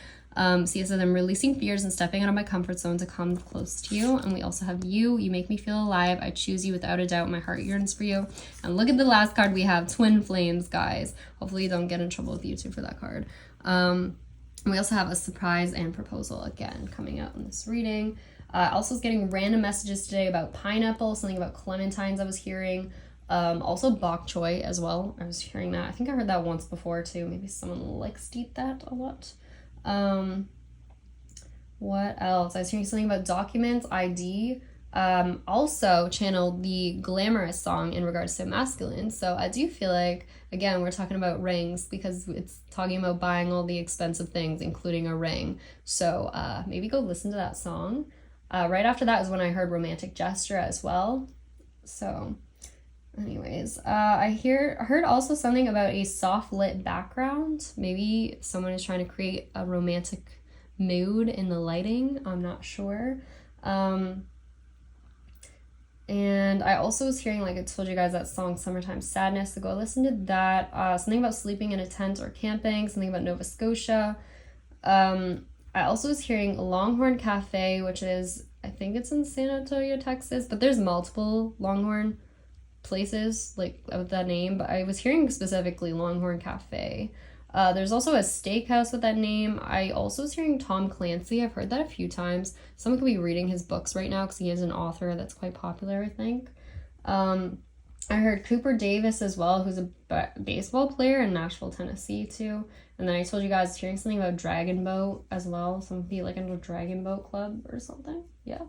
See, it says, I'm releasing fears and stepping out of my comfort zone to come close to you. And we also have you. You make me feel alive. I choose you without a doubt. My heart yearns for you. And look at the last card we have, Twin Flames, guys. Hopefully you don't get in trouble with YouTube for that card. We also have a surprise and proposal again coming out in this reading. Also was getting random messages today about pineapple, something about clementines I was hearing. Also bok choy as well. I was hearing that. I think I heard that once before too. Maybe someone likes to eat that a lot. What else? I was hearing something about documents, ID. Also channeled the glamorous song in regards to masculine. So I do feel like, again, we're talking about rings because it's talking about buying all the expensive things, including a ring. So maybe go listen to that song. Right after that is when I heard romantic gesture as well. So anyways, I heard also something about a soft lit background. Maybe someone is trying to create a romantic mood in the lighting. I'm not sure. And I also was hearing, like I told you guys, that song Summertime Sadness, so go listen to that. Something about sleeping in a tent or camping, something about Nova Scotia. I also was hearing Longhorn Cafe, which is, I think it's in San Antonio, Texas, but there's multiple Longhorn places like with that name, but I was hearing specifically Longhorn Cafe. There's also a steakhouse with that name. I also was hearing Tom Clancy. I've heard that a few times. Someone could be reading his books right now because he is an author that's quite popular, I think. I heard Cooper Davis as well, who's a baseball player in Nashville, Tennessee too. And then I told you guys hearing something about Dragon Boat as well. Someone could be like in a Dragon Boat club or something. Yeah.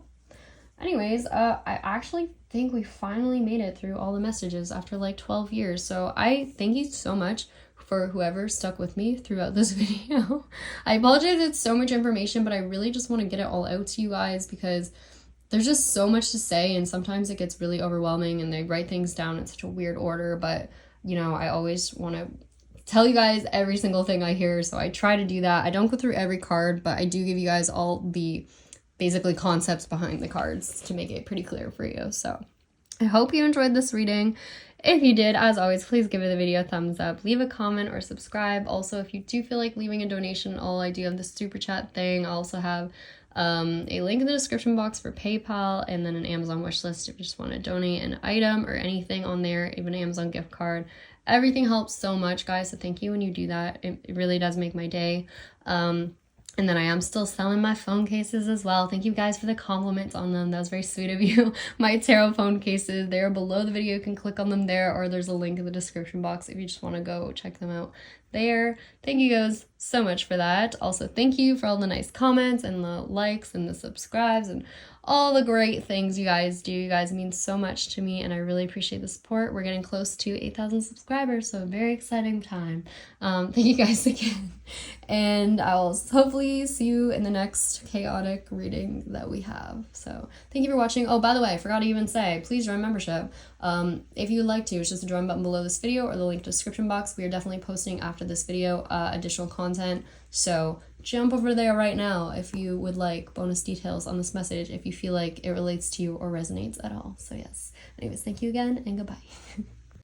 anyways, I actually think we finally made it through all the messages after like 12 years. So I thank you so much for whoever stuck with me throughout this video. I apologize, it's so much information, but I really just want to get it all out to you guys because there's just so much to say, and sometimes it gets really overwhelming and they write things down in such a weird order, but you know, I always want to tell you guys every single thing I hear, so I try to do that. I don't go through every card, but I do give you guys all the basically concepts behind the cards to make it pretty clear for you. So I hope you enjoyed this reading. If you did, as always, please give the video a thumbs up, leave a comment or subscribe. Also, if you do feel like leaving a donation, I do have the super chat thing. I also have a link in the description box for PayPal, and then an Amazon wish list if you just want to donate an item or anything on there, even an Amazon gift card. Everything helps so much, guys, so thank you when you do that. It really does make my day. And then I am still selling my phone cases as well. Thank you guys for the compliments on them. That was very sweet of you. My tarot phone cases, they're below the video. You can click on them there, or there's a link in the description box if you just want to go check them out there. Thank you guys so much for that. Also, thank you for all the nice comments and the likes and the subscribes and all the great things you guys do. You guys mean so much to me, and I really appreciate the support. We're getting close to 8,000 subscribers, so a very exciting time. Thank you guys again, and I'll hopefully see you in the next chaotic reading that we have. So thank you for watching. Oh, by the way, I forgot to even say, please join membership. If you'd like to, it's just the join button below this video or the link description box. We are definitely posting after this video additional content, so jump over there right now if you would like bonus details on this message, if you feel like it relates to you or resonates at all. So yes, anyways, thank you again and goodbye.